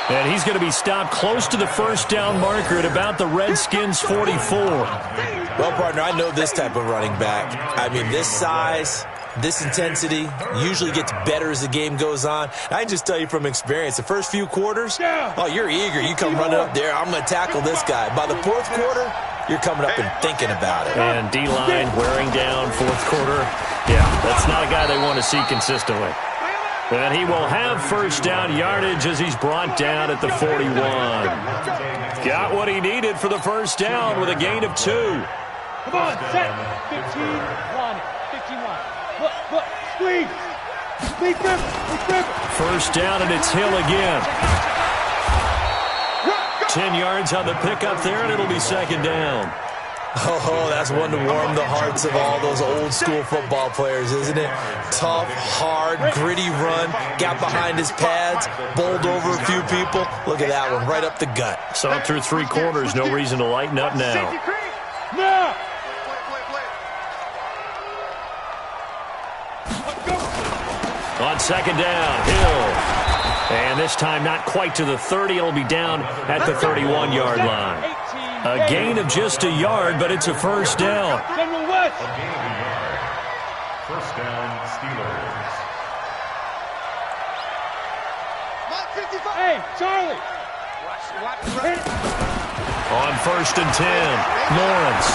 10. And he's going to be stopped close to the 1st down marker at about the Redskins' 44. Well, partner, I know this type of running back. I mean, this size, this intensity usually gets better as the game goes on. I can just tell you from experience, the first few quarters, oh, you're eager. You come running up there, I'm going to tackle this guy. By the 4th quarter, you're coming up and thinking about it. And D-line wearing down 4th quarter. Yeah, that's not a guy they want to see consistently. And he will have 1st down yardage as he's brought down at the 41. Got what he needed for the 1st down with a gain of 2. Come on, set. 15, 1, 51. Look, squeeze. Squeeze them. 1st down, and it's Hill again. 10 yards on the pickup there, and it'll be 2nd down. Oh, that's one to warm the hearts of all those old school football players, isn't it? Tough, hard, gritty run, got behind his pads, bowled over a few people. Look at that one, right up the gut. Saw it through 3 quarters, no reason to lighten up now. No! On 2nd down, Hill. And this time not quite to the 30. It'll be down at the 31-yard line. A gain of just a yard, but it's a 1st down. General West. 1st down, Steelers. Hey, Charlie. On 1st and 10, Lawrence.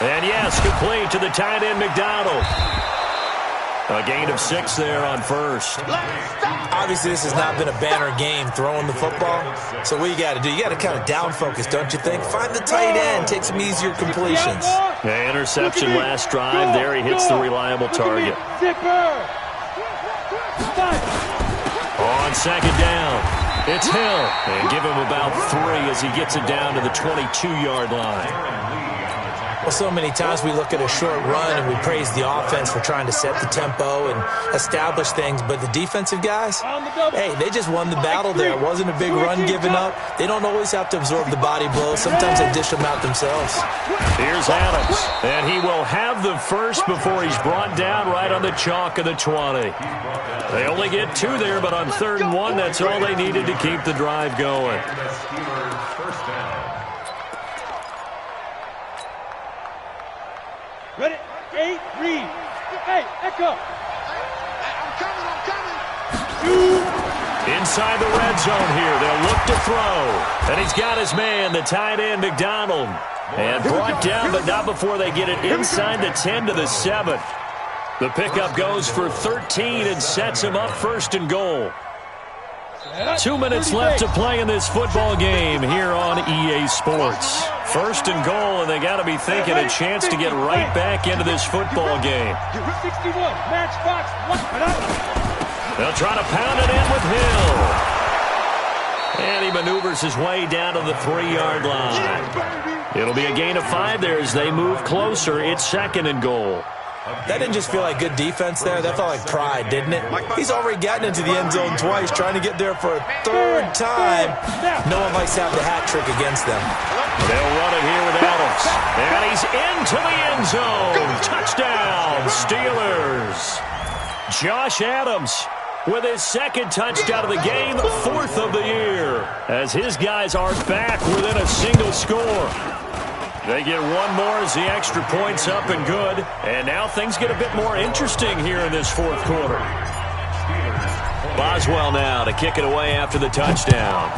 And yes, complete to the tight end, McDonald. A gain of 6 there on 1st. Obviously, this has not been a banner game throwing the football. So what you got to do, you got to kind of down focus, don't you think? Find the tight end, take some easier completions. Yeah, interception last drive. There he hits the reliable target. On 2nd down, it's Hill. And give him about 3 as he gets it down to the 22-yard line. Well, so many times we look at a short run and we praise the offense for trying to set the tempo and establish things, but the defensive guys, hey, they just won the battle there. It wasn't a big run given up. They don't always have to absorb the body blows. Sometimes they dish them out themselves. Here's Adams, and he will have the 1st before he's brought down right on the chalk of the 20. They only get 2 there, but on 3rd and 1, that's all they needed to keep the drive going. Ready? 8, read. Hey, Echo. I'm coming. Inside the red zone here, they'll look to throw. And he's got his man, the tight end, McDonald. And brought down, but not before they get it inside the 10 to the 7. The pickup goes for 13 and sets him up 1st and goal. 2 minutes left to play in this football game here on EA Sports. 1st and goal, and they got to be thinking a chance to get right back into this football game. 61, match box. They'll try to pound it in with Hill. And he maneuvers his way down to the 3-yard line. It'll be a gain of 5 there as they move closer. It's 2nd and goal. That didn't just feel like good defense there. That felt like pride, didn't it? He's already gotten into the end zone twice, trying to get there for a 3rd time. No one likes to have the hat trick against them. They'll run it here with Adams. And he's into the end zone. Touchdown, Steelers. Josh Adams with his 2nd touchdown of the game, 4th of the year, as his guys are back within a single score. They get one more as the extra point's up and good. And now things get a bit more interesting here in this fourth quarter. Boswell now to kick it away after the touchdown.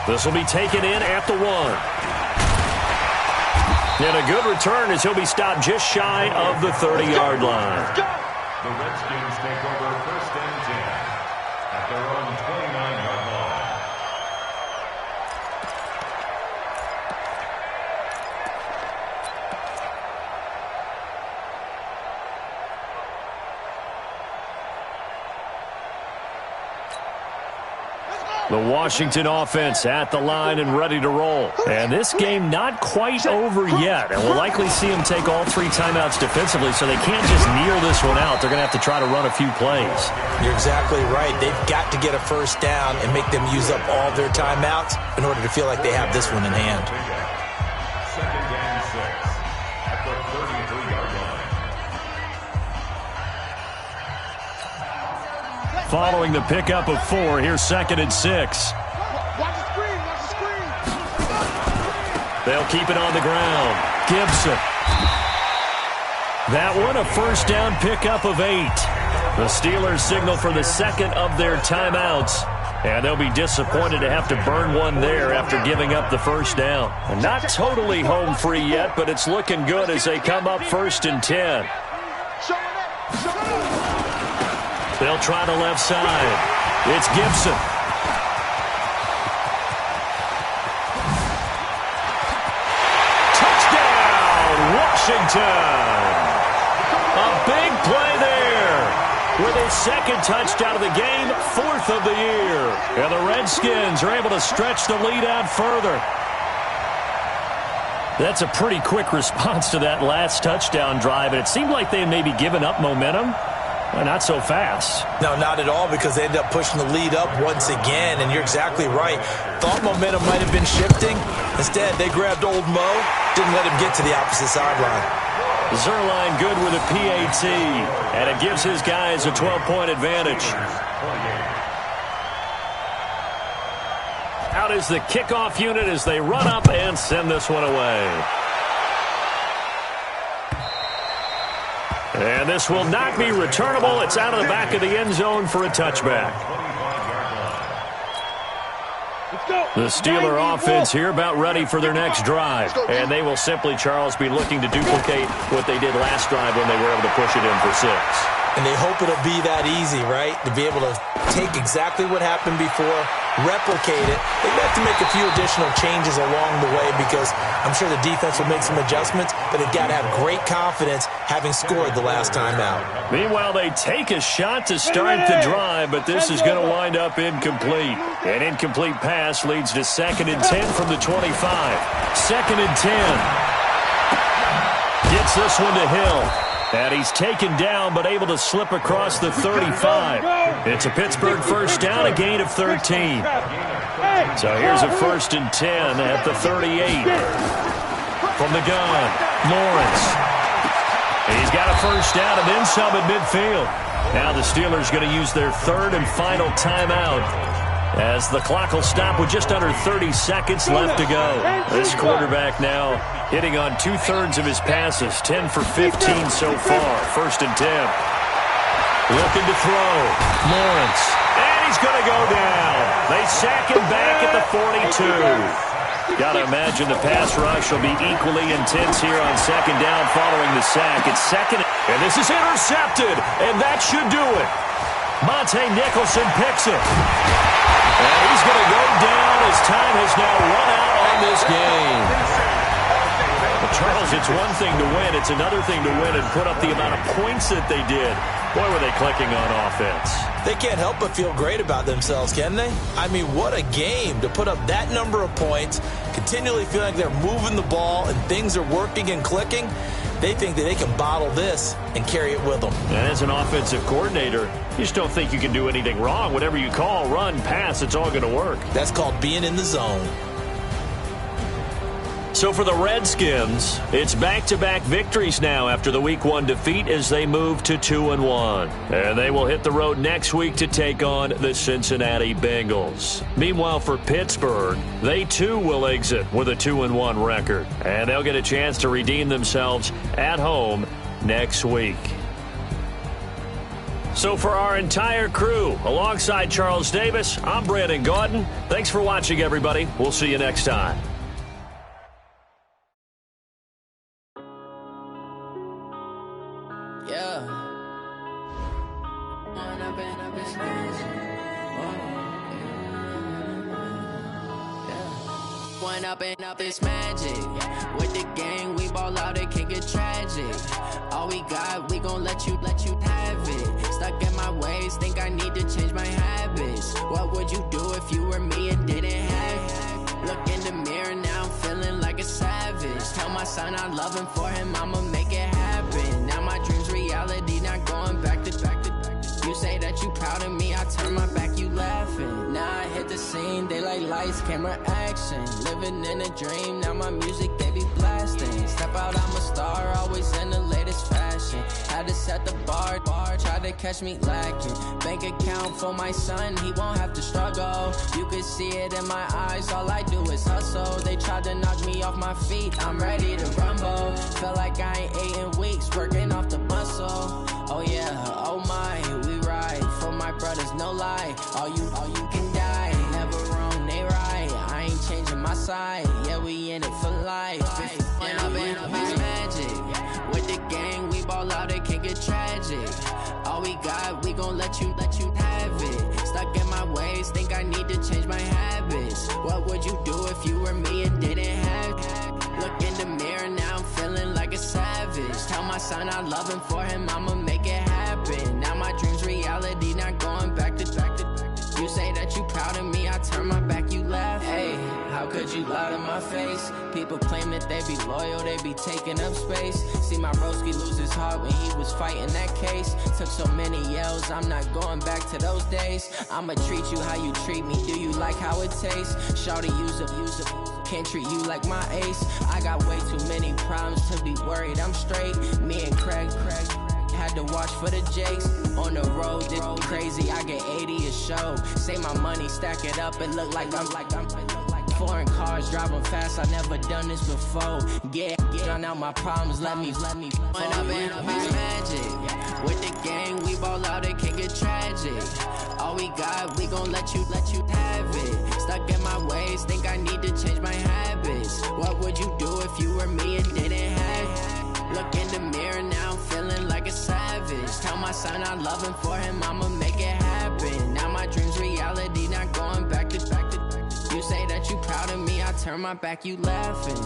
This will be taken in at the 1. And a good return as he'll be stopped just shy of the 30-yard line. The Redskins take over 1st and 10 at their own 29-yard line. The Washington offense at the line and ready to roll. And this game not quite over yet. And we'll likely see them take all 3 timeouts defensively, so they can't just kneel this one out. They're going to have to try to run a few plays. You're exactly right. They've got to get a first down and make them use up all their timeouts in order to feel like they have this one in hand. 2nd and 6 at the 33-yard line. Following the pickup of 4, here's 2nd and 6. Watch the screen, watch the screen. They'll keep it on the ground. Gibson. That one, a first down pickup of 8. The Steelers signal for the 2nd of their timeouts. And they'll be disappointed to have to burn one there after giving up the first down. And not totally home free yet, but it's looking good as they come up 1st and 10. They'll try the left side. It's Gibson. Touchdown, Washington. A big play there. With his 2nd touchdown of the game, 4th of the year. And the Redskins are able to stretch the lead out further. That's a pretty quick response to that last touchdown drive. And it seemed like they had maybe given up momentum. Well, not so fast. No, not at all, because they ended up pushing the lead up once again, and you're exactly right. Thought momentum might have been shifting. Instead, they grabbed old Mo, didn't let him get to the opposite sideline. Zerline good with a PAT, and it gives his guys a 12-point advantage. Out is the kickoff unit as they run up and send this one away. And this will not be returnable. It's out of the back of the end zone for a touchback. The Steeler offense here about ready for their next drive. And they will simply, Charles, be looking to duplicate what they did last drive when they were able to push it in for 6. And they hope it'll be that easy, right? To be able to take exactly what happened before, replicate it. They've got to make a few additional changes along the way because I'm sure the defense will make some adjustments, but they've got to have great confidence having scored the last time out. Meanwhile, they take a shot to start the drive, but this is going to wind up incomplete. An incomplete pass leads to 2nd and 10 from the 25. 2nd and 10. Gets this one to Hill. And he's taken down, but able to slip across the 35. It's a Pittsburgh first down, a gain of 13. So here's a 1st and 10 at the 38. From the gun, Lawrence. He's got a first down and then some at midfield. Now the Steelers going to use their 3rd and final timeout as the clock will stop with just under 30 seconds left to go. This quarterback now hitting on 2/3 of his passes, 10 for 15 so far. 1st and 10. Looking to throw. Lawrence. And he's going to go down. They sack him back at the 42. Got to imagine the pass rush will be equally intense here on 2nd down following the sack. It's 2nd, and this is intercepted, and that should do it. Monte Nicholson picks it. And he's going to go down as time has now run out on this game. Well, Charles, it's one thing to win. It's another thing to win and put up the amount of points that they did. Boy, were they clicking on offense. They can't help but feel great about themselves, can they? I mean, what a game to put up that number of points, continually feeling like they're moving the ball and things are working and clicking. They think that they can bottle this and carry it with them. And as an offensive coordinator, you just don't think you can do anything wrong. Whatever you call, run, pass, it's all going to work. That's called being in the zone. So for the Redskins, it's back-to-back victories now after the Week 1 defeat as they move to 2-1. And they will hit the road next week to take on the Cincinnati Bengals. Meanwhile, for Pittsburgh, they too will exit with a 2-1 record. And they'll get a chance to redeem themselves at home next week. So for our entire crew, alongside Charles Davis, I'm Brandon Gaudin. Thanks for watching, everybody. We'll see you next time. Up this magic. With the gang, we ball out, it can get tragic. All we got, we gon' let you have it. Stuck in my ways, think I need to change my habits. What would you do if you were me and didn't have it? Look in the mirror, now I'm feeling like a savage. Tell my son I love him, for him I'ma make it happen. Now my dream's reality, not going back to. You say that you proud of me, I turn my back, you laughing. Now I hit the scene, they like lights, camera, action. Living in a dream, now my music, they be blasting. Step out, I'm a star, always in the latest fashion. Had to set the bar, try to catch me lacking. Bank account for my son, he won't have to struggle. You can see it in my eyes, all I do is hustle. They tried to knock me off my feet, I'm ready to rumble. Feel like I ain't ate in weeks, working off the muscle. Oh yeah, oh my, we ride for my brothers, no lie. All you can die, never wrong, they right. I ain't changing my side, yeah, we in it for life. When up it's magic. With the gang, we ball out, it can get tragic. All we got, we gon' let you have it. Stuck in my ways, think I need to change my habits. What would you do if you were me and didn't have it? Look in the mirror, now I'm feeling like a savage. Tell my son I love him, for him I'ma make it happen. Now my dream's reality, not going back to. You say that you proud of me, I turn my back, you laugh. Hey, how could you lie to my face? People claim that they be loyal, they be taking up space. See my broski lose his heart when he was fighting that case. Took so many yells, I'm not going back to those days. I'ma treat you how you treat me, do you like how it tastes? Shawty, use up, can't treat you like my ace. I got way too many problems to be worried, I'm straight. Me and Craig had to watch for the Jakes. On the road, this crazy, I get 80 a show. Say my money, stack it up, it look like I'm foreign cars, driving fast, I never done this before. Get on out my problems, let me When up it's magic. With the gang, we ball out, it can get tragic. All we got, we gon' let you have it. Stuck in my ways, think I need to change my habits. What would you do if you were me and didn't have it? Look in the mirror, now I'm feeling like a savage. Tell my son I love him, for him I'ma make it happen. Now my dream's reality, not going back to. You say that you proud of me, I turn my back, you laughing.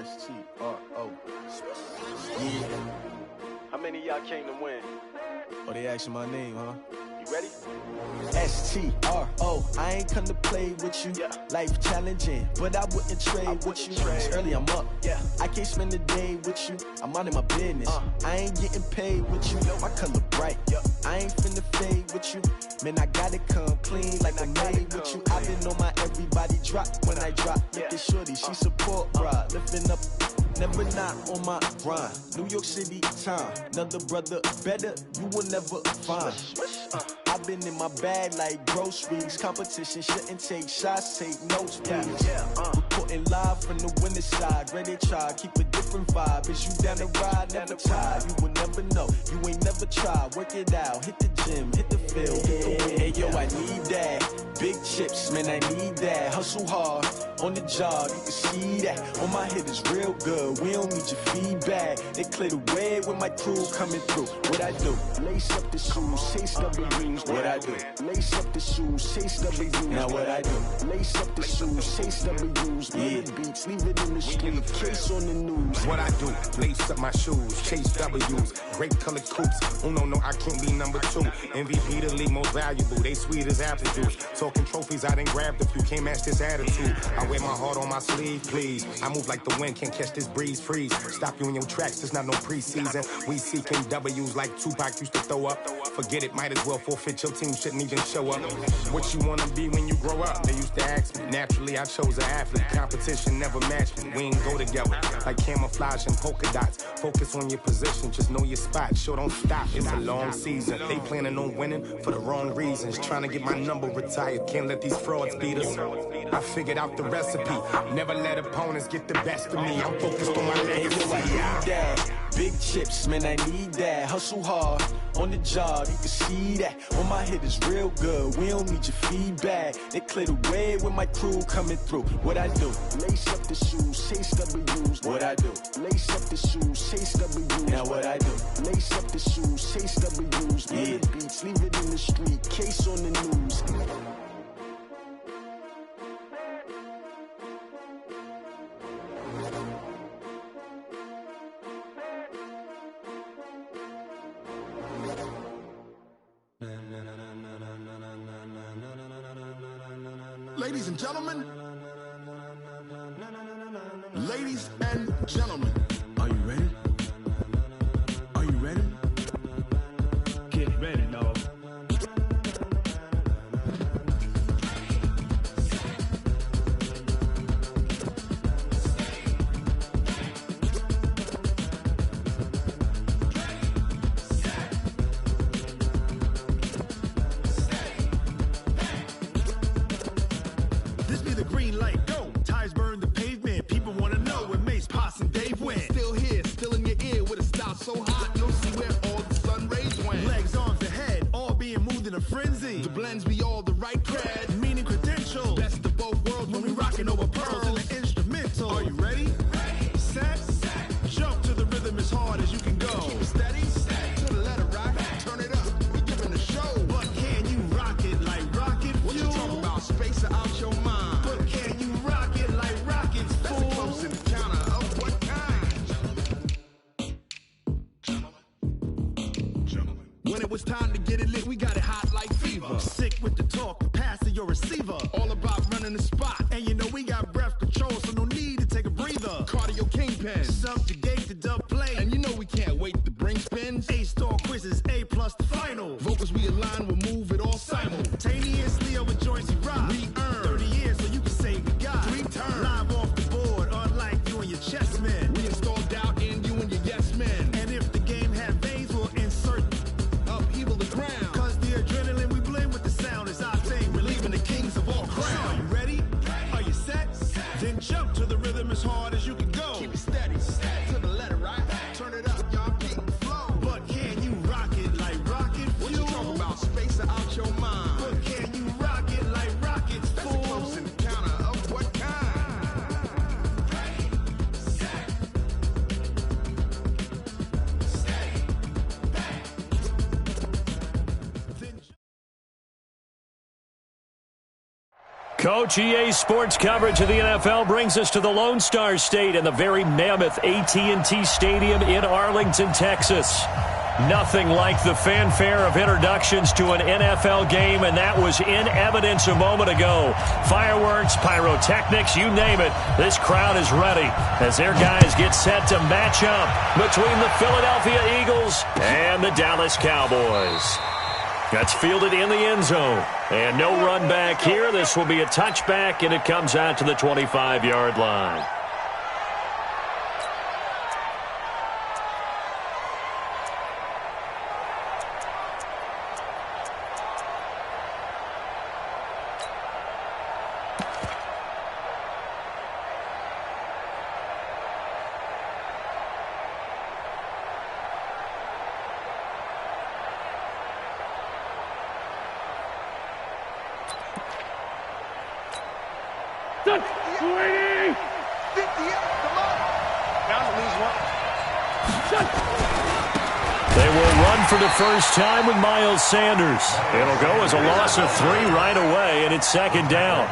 S-T-R-O. Yeah. How many of y'all came to win? Oh, they asking my name, huh? You ready? S-T-R-O. I ain't come to play with you. Yeah. Life challenging, but I wouldn't trade with you. It's early, I'm up. Yeah. I can't spend the day with you. I'm out of my business. I ain't getting paid with you. My color bright. I ain't finna fade with you. Man, I gotta come clean like I made with you. I've been on my everybody drop when I drop. Look at shorty, she support ride. Lifting up, never not on my grind. New York City time, another brother better, you will never find. I've been in my bag like groceries. Competition shouldn't take shots, take notes, please. Reporting live from the winter side. Ready to try, keep a different vibe. Is you down the ride, never tired. You will never know, you ain't never tried. Work it out, hit the gym, hit the field, hit the wind. Hey yo, I need that. big chips, man, I need that. Hustle hard on the job, you can see that. On my head is real good, we don't need your feedback. They clear the way with my crew coming through. What I do? Lace up the shoes, chase W's. What I do? Lace up the shoes, chase W's. Now what I do? Lace up the shoes, chase W's. Yeah, beats, leave it in the street, case on the news. What I do? Lace up my shoes, chase W's. Grape colored coops. Oh no, I can't be number 2. MVP the league most valuable. They sweet as apple juice. Talking trophies, I done grabbed a few. Can't match this attitude. I wear my heart on my sleeve, please. I move like the wind, can't catch this breeze. Freeze. Stop you in your tracks. There's not no preseason. We seeking W's like Tupac used to throw up. Forget it, might as well forfeit. Your team shouldn't even show up. What you wanna be when you grow up? They used to ask me. Naturally, I chose an athlete. Competition never matched me. We ain't go together like camouflage and polka dots. Focus on your position, just know your spot. Sure, don't stop. It's a long season. They planning on winning for the wrong reasons. Trying to get my number retired. Can't let these frauds beat us. I figured out the recipe. Never let opponents get the best of me. I'm focused on my legacy. Big chips, man, I need that. Hustle hard on the job, you can see that. On my head is real good, we don't need your feedback. They clear the way with my crew coming through. What I do? Lace up the shoes, chase W's. What I do? Lace up the shoes, chase W's. Now what I do? Lace up the shoes, chase W's. Yeah, beats, leave it in the street, case on the news. Ladies and gentlemen, ladies and gentlemen, are you ready? Are you ready? Get ready, dog. This be the green light, go. Tires burn the pavement. People wanna know when Mace, Potts, and Dave went. Still here, still in your ear with a style so hot, you'll see where all the sun rays went. Legs, arms, the head, all being moved in a frenzy. The blends be all the right cred, meaning credentials. Best of both worlds when we rockin' over pearls in the instrumental. Are you ready? Set, jump to the rhythm as hard as you can go. Keep it steady, to the letter rock, turn it up, we giving a show. But can you rock it like rocket fuel? What you talking about, space or out your mind? But can you rock it like rockets, fool? That's a close encounter of what kind? Gentlemen. When it was time to get it lit, we got it hot like fever. Sick with the talk, pass to your receiver. All about running the spot. And you know we got breath control, so no need to take a breather. Cardio kingpin, subjugate the dub play. And you know we can't wait to bring spins. A-star quizzes, A+ the final. Vocals we align, we'll move it all simultaneously over joints we rock. We earn 30 years so you can say we got 3 turns. Live off the board, unlike you and your chess men. We install doubt in you and your yes men. And if the game had veins, we'll insert upheaval the ground. Cause the adrenaline we blend with the sound is our thing. Relieving the kings of all crowns. Are you ready? Are you set? Then jump to the rhythm as hard as you can go. Keep it steady, to the letter right. Turn it up, y'all beat and flow. But can you rock it like rocket fuel? What you talking about, space or out your mind? But can you rock it like rockets, fool? That's a close encounter of what kind? Coach, EA Sports coverage of the NFL brings us to the Lone Star State and the very mammoth AT&T Stadium in Arlington, Texas. Nothing like the fanfare of introductions to an NFL game, and that was in evidence a moment ago. Fireworks, pyrotechnics, you name it. This crowd is ready as their guys get set to match up between the Philadelphia Eagles and the Dallas Cowboys. That's fielded in the end zone. And no run back here. This will be a touchback, and it comes out to the 25-yard line. sweetie! 58, come on! Bound to lose one. They will run for the first time with Miles Sanders. It'll go as a loss of 3 right away, and it's second down.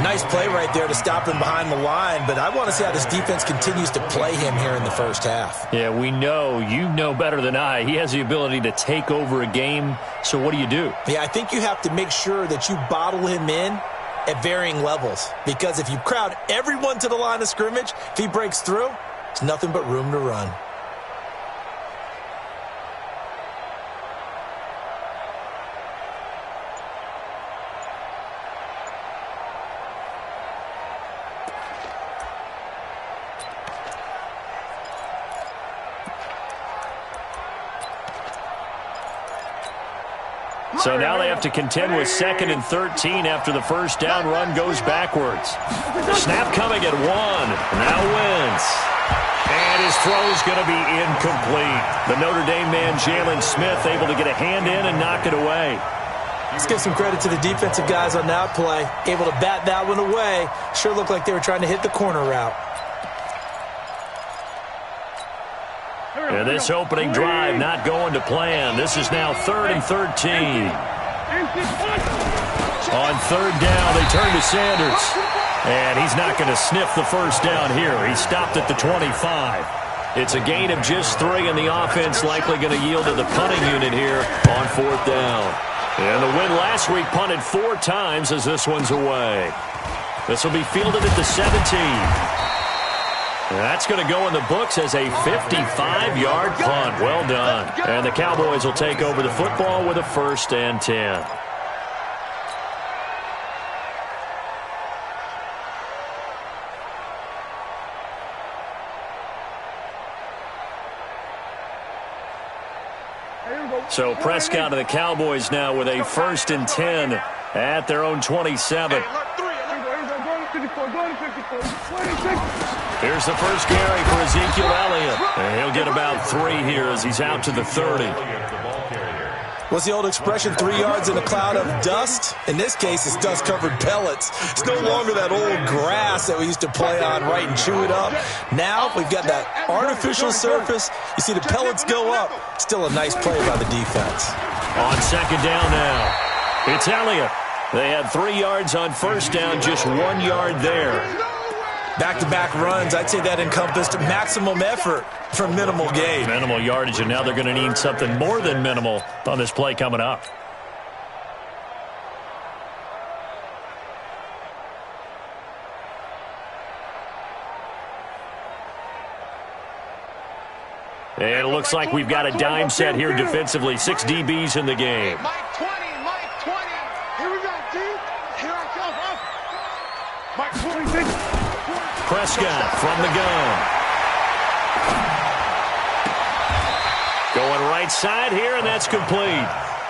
Nice play right there to stop him behind the line, but I want to see how this defense continues to play him here in the first half. Yeah, we know. You know better than I. He has the ability to take over a game, so what do you do? Yeah, I think you have to make sure that you bottle him in at varying levels, because if you crowd everyone to the line of scrimmage, if he breaks through, it's nothing but room to run. So now they have to contend with 2nd and 13 after the first down run goes backwards. Snap coming at 1. Now Wentz. And his throw's going to be incomplete. The Notre Dame man, Jalen Smith, able to get a hand in and knock it away. Let's give some credit to the defensive guys on that play. Able to bat that one away. Sure looked like they were trying to hit the corner route. And this opening drive not going to plan. This is now 3rd and 13. On 3rd down, they turn to Sanders. And he's not going to sniff the first down here. He stopped at the 25. It's a gain of just 3, and the offense likely going to yield to the punting unit here on 4th down. And the win last week punted 4 times as this one's away. This will be fielded at the 17. That's going to go in the books as a 55-yard punt. Well done. And the Cowboys will take over the football with a 1st and 10. So Prescott and the Cowboys now with a 1st and 10 at their own 27. Here's the first carry for Ezekiel Elliott. And he'll get about 3 here as he's out to the 30. What's the old expression, 3 yards in a cloud of dust? In this case, it's dust-covered pellets. It's no longer that old grass that we used to play on, right, and chew it up. Now we've got that artificial surface. You see the pellets go up. Still a nice play by the defense. On 2nd down now, it's Elliott. They had 3 yards on 1st down, just 1 yard there. Back-to-back runs, I'd say that encompassed maximum effort for minimal gain. Minimal yardage, and now they're going to need something more than minimal on this play coming up. And it looks like we've got a dime set here defensively. 6 DBs in the game. Mike 20, Mike 20. Here we go, D. Here I come. Mike 26. Prescott from the gun. Going right side here, and that's complete.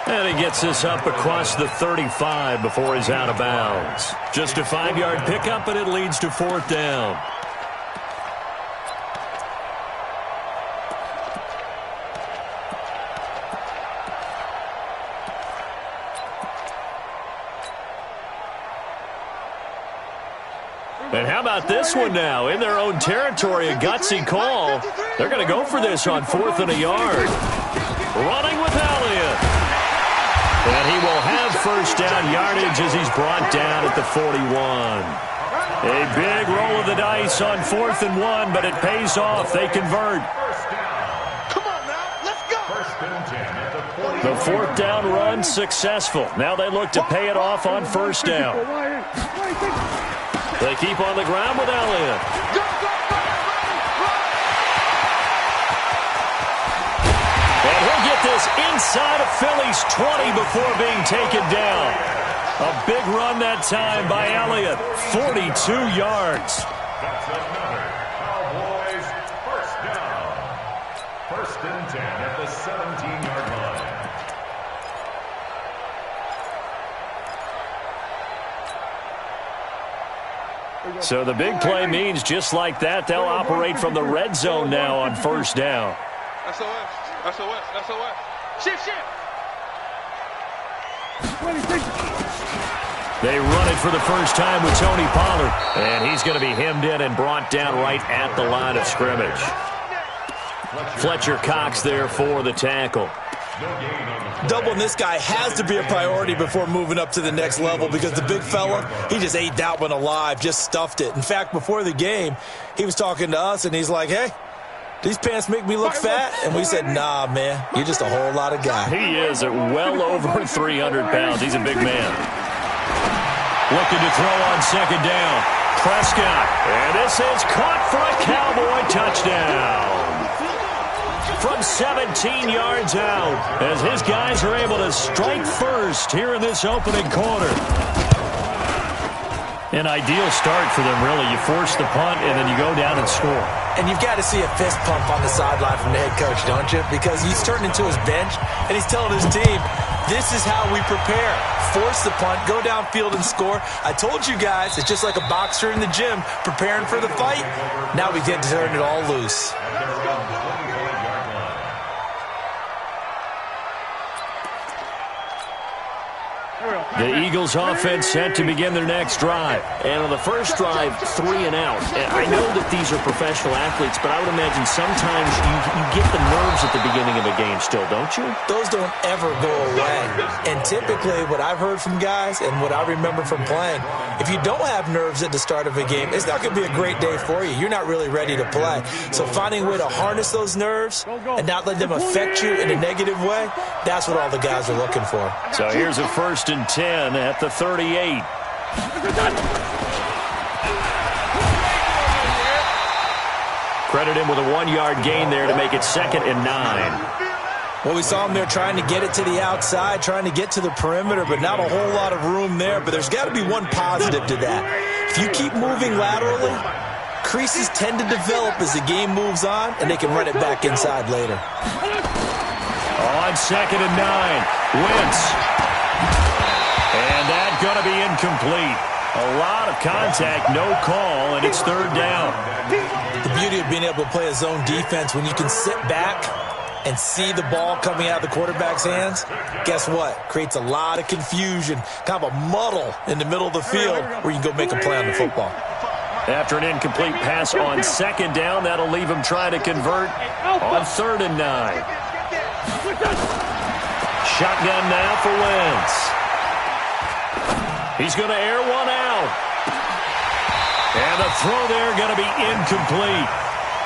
And he gets this up across the 35 before he's out of bounds. Just a 5-yard pickup, and it leads to 4th down. And how about this one now? In their own territory, a gutsy call. They're going to go for this on 4th and a yard. Running with Elliott. And he will have 1st down yardage as he's brought down at the 41. A big roll of the dice on 4th and 1, but it pays off. They convert. Come on now, let's go. The 4th down run successful. Now they look to pay it off on 1st down. They keep on the ground with Elliott. And he'll get this inside of Philly's 20 before being taken down. A big run that time by Elliott. 42 yards. That's another Cowboys 1st down. 1st and 10 at the 17-yard line. So the big play means just like that, they'll operate from the red zone now on 1st down. SOS, SOS, SOS. Shift, shift. They run it for the first time with Tony Pollard. And he's going to be hemmed in and brought down right at the line of scrimmage. Fletcher Cox there for the tackle. Doubling this guy has to be a priority before moving up to the next level because the big fella, he just ate that one alive, just stuffed it. In fact, before the game, he was talking to us, and he's like, hey, these pants make me look fat? And we said, nah, man, you're just a whole lot of guy. He is at well over 300 pounds. He's a big man. Looking to throw on second down. Prescott. And this is caught for a Cowboy touchdown. From 17 yards out, as his guys are able to strike first here in this opening quarter. An ideal start for them, really. You force the punt, and then you go down and score. And you've got to see a fist pump on the sideline from the head coach, don't you? Because he's turned into his bench, and he's telling his team, this is how we prepare. Force the punt, go downfield and score. I told you guys, it's just like a boxer in the gym preparing for the fight. Now we get to turn it all loose. The Eagles offense set to begin their next drive. And on the first drive, 3 and out. And I know that these are professional athletes, but I would imagine sometimes you get the nerves at the beginning of a game still, don't you? Those don't ever go away. And typically what I've heard from guys and what I remember from playing, if you don't have nerves at the start of a game, it's not going to be a great day for you. You're not really ready to play. So finding a way to harness those nerves and not let them affect you in a negative way, that's what all the guys are looking for. So here's a 1st and 10 at the 38. Credit him with a 1-yard gain there to make it 2nd and 9. Well, we saw him there trying to get it to the outside, trying to get to the perimeter, but not a whole lot of room there. But there's got to be one positive to that. If you keep moving laterally, creases tend to develop as the game moves on, and they can run it back inside later. On 2nd and 9, Wentz. And that's going to be incomplete. A lot of contact, no call, and it's 3rd down. The beauty of being able to play a zone defense, when you can sit back and see the ball coming out of the quarterback's hands, guess what? Creates a lot of confusion, kind of a muddle in the middle of the field where you can go make a play on the football. After an incomplete pass on 2nd down, that'll leave him trying to convert on 3rd and 9. Shotgun now for Wentz. He's going to air one out. And the throw there going to be incomplete.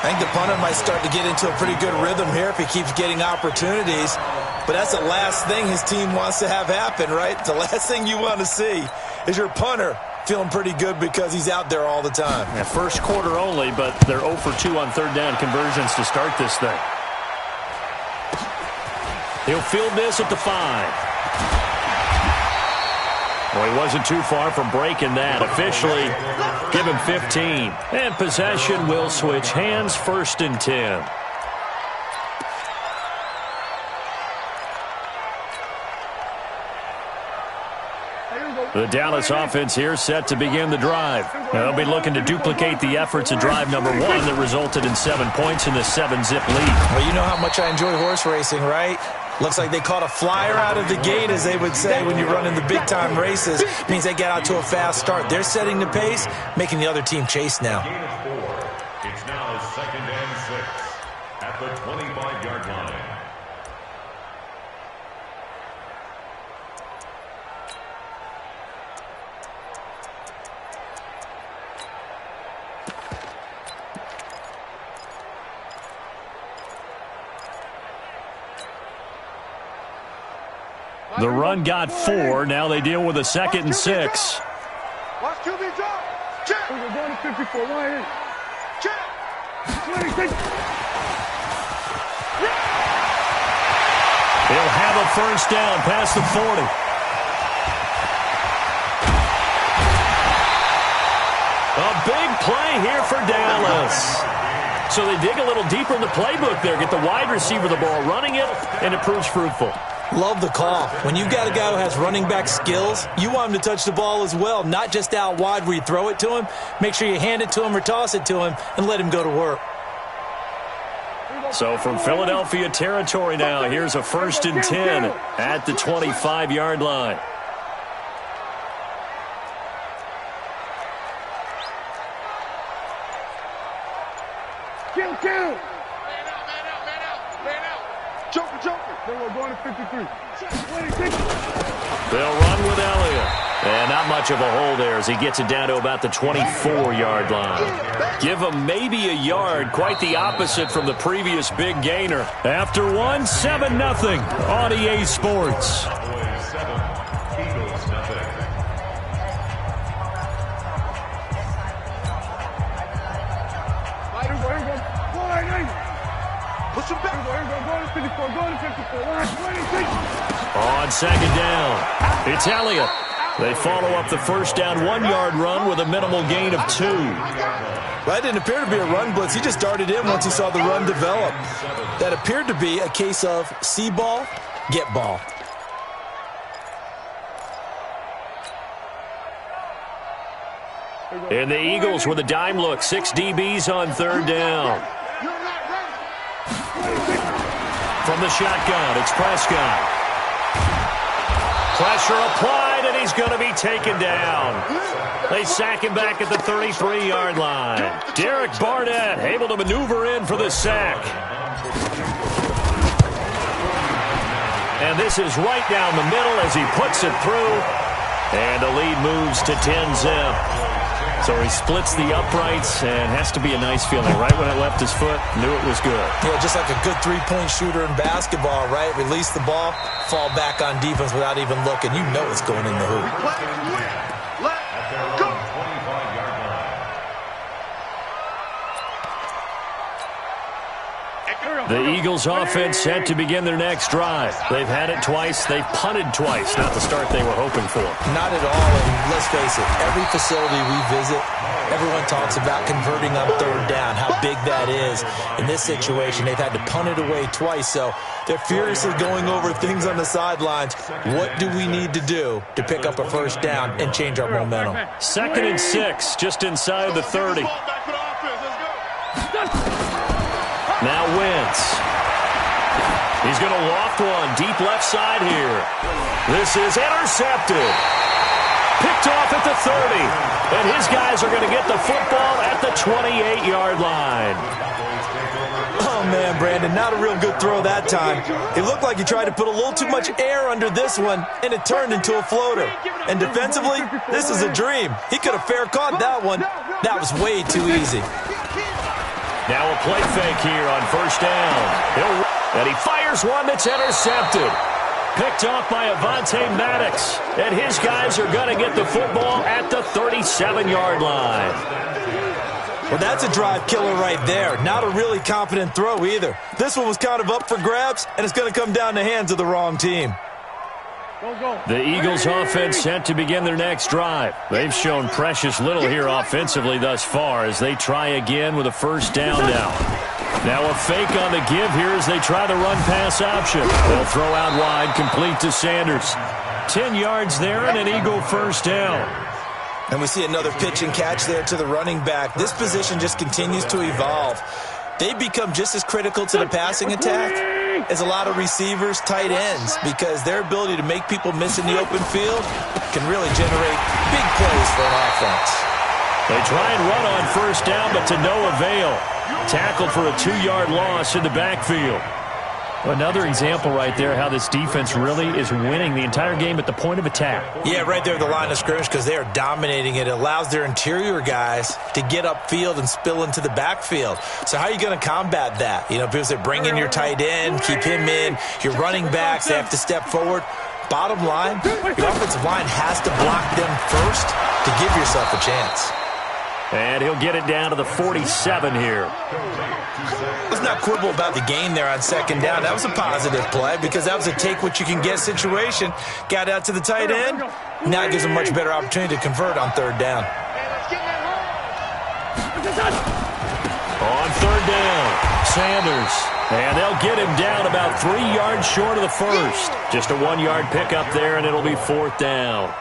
I think the punter might start to get into a pretty good rhythm here if he keeps getting opportunities. But that's the last thing his team wants to have happen, right? The last thing you want to see is your punter feeling pretty good because he's out there all the time. Yeah, first quarter only, but they're 0 for 2 on 3rd down conversions to start this thing. He'll field this at the 5. Well, he wasn't too far from breaking that. Officially, give him 15. And possession will switch hands, 1st and 10. The Dallas offense here set to begin the drive. They'll be looking to duplicate the efforts of drive number 1 that resulted in 7 points in the 7-zip lead. Well, you know how much I enjoy horse racing, right? Looks like they caught a flyer out of the gate, as they would say when you run in the big-time races. It means they get out to a fast start. They're setting the pace, making the other team chase now. It's now 2nd and 6 at the 25-yard line. The run got 4. Now they deal with a 2nd and 6. Watch QB drop. Check. We're going to 54. Right in. Check. 26. He'll have a 1st down past the 40. A big play here for Dallas. So they dig a little deeper in the playbook there, get the wide receiver the ball, running it, and it proves fruitful. Love the call. When you've got a guy who has running back skills, you want him to touch the ball as well, not just out wide where you throw it to him. Make sure you hand it to him or toss it to him and let him go to work. So from Philadelphia territory now, here's a 1st and 10 at the 25-yard line. Kill. Man out. Joker. They were going to 53. They'll run with Elliott. And not much of a hole there as he gets it down to about the 24-yard line. Give him maybe a yard, quite the opposite from the previous big gainer. After one, 7-0 on EA Sports. Cowboys 7, Eagles 0. Push him back. Go to 54. On second down, it's Elliott. They follow up the first down 1-yard run with a minimal gain of 2. Well, that didn't appear to be a run blitz. He just darted in once he saw the run develop. That appeared to be a case of see ball, get ball. And the Eagles with a dime look. 6 DBs on third down. From the shotgun, it's Prescott. Pressure applied, and he's going to be taken down. They sack him back at the 33-yard line. Derek Barnett able to maneuver in for the sack. And this is right down the middle as he puts it through. And the lead moves to 10-zip. So he splits the uprights and has to be a nice feeling. Right when it left his foot, knew it was good. Yeah, just like a good three-point shooter in basketball, right? Release the ball, fall back on defense without even looking. You know it's going in the hoop. At their own 25-yard line. The Eagles offense set to begin their next drive. They've had it twice. They've punted twice. Not the start they were hoping for. Not at all. And let's face it, every facility we visit, everyone talks about converting on third down, how big that is. In this situation, they've had to punt it away twice. So they're furiously going over things on the sidelines. What do we need to do to pick up a first down and change our momentum? 2nd and 6, just inside the 30. Now Wentz. He's going to loft one deep left side here. This is intercepted. Picked off at the 30. And his guys are going to get the football at the 28-yard line. Oh, man, Brandon, not a real good throw that time. It looked like he tried to put a little too much air under this one, and it turned into a floater. And defensively, this is a dream. He could have fair caught that one. That was way too easy. Now a play fake here on first down. And he fires one that's intercepted. Picked off by Avonte Maddox. And his guys are going to get the football at the 37-yard line. Well, that's a drive killer right there. Not a really confident throw either. This one was kind of up for grabs, and it's going to come down the hands of the wrong team. The Eagles offense set to begin their next drive. They've shown precious little here offensively thus far as they try again with a first down now. Now a fake on the give here as they try the run-pass option. They'll throw out wide, complete to Sanders. 10 yards there and an Eagle first down. And we see another pitch and catch there to the running back. This position just continues to evolve. They become just as critical to the passing attack as a lot of receivers, tight ends, because their ability to make people miss in the open field can really generate big plays for an offense. They try and run on first down, but to no avail. Tackled for a 2-yard loss in the backfield. Another example right there how this defense really is winning the entire game at the point of attack. Yeah, right there at the line of scrimmage because they are dominating it. It allows their interior guys to get upfield and spill into the backfield. So how are you going to combat that? You know, because they bring in your tight end, keep him in. Your running backs, they have to step forward. Bottom line, your offensive line has to block them first to give yourself a chance. And he'll get it down to the 47 here. Let's not quibble about the gain there on second down. That was a positive play because that was a take-what-you-can-get situation. Got out to the tight end. Now it gives them a much better opportunity to convert on third down. On third down, Sanders. And they'll get him down about 3 yards short of the first. Just a 1-yard pickup there, and it'll be fourth down.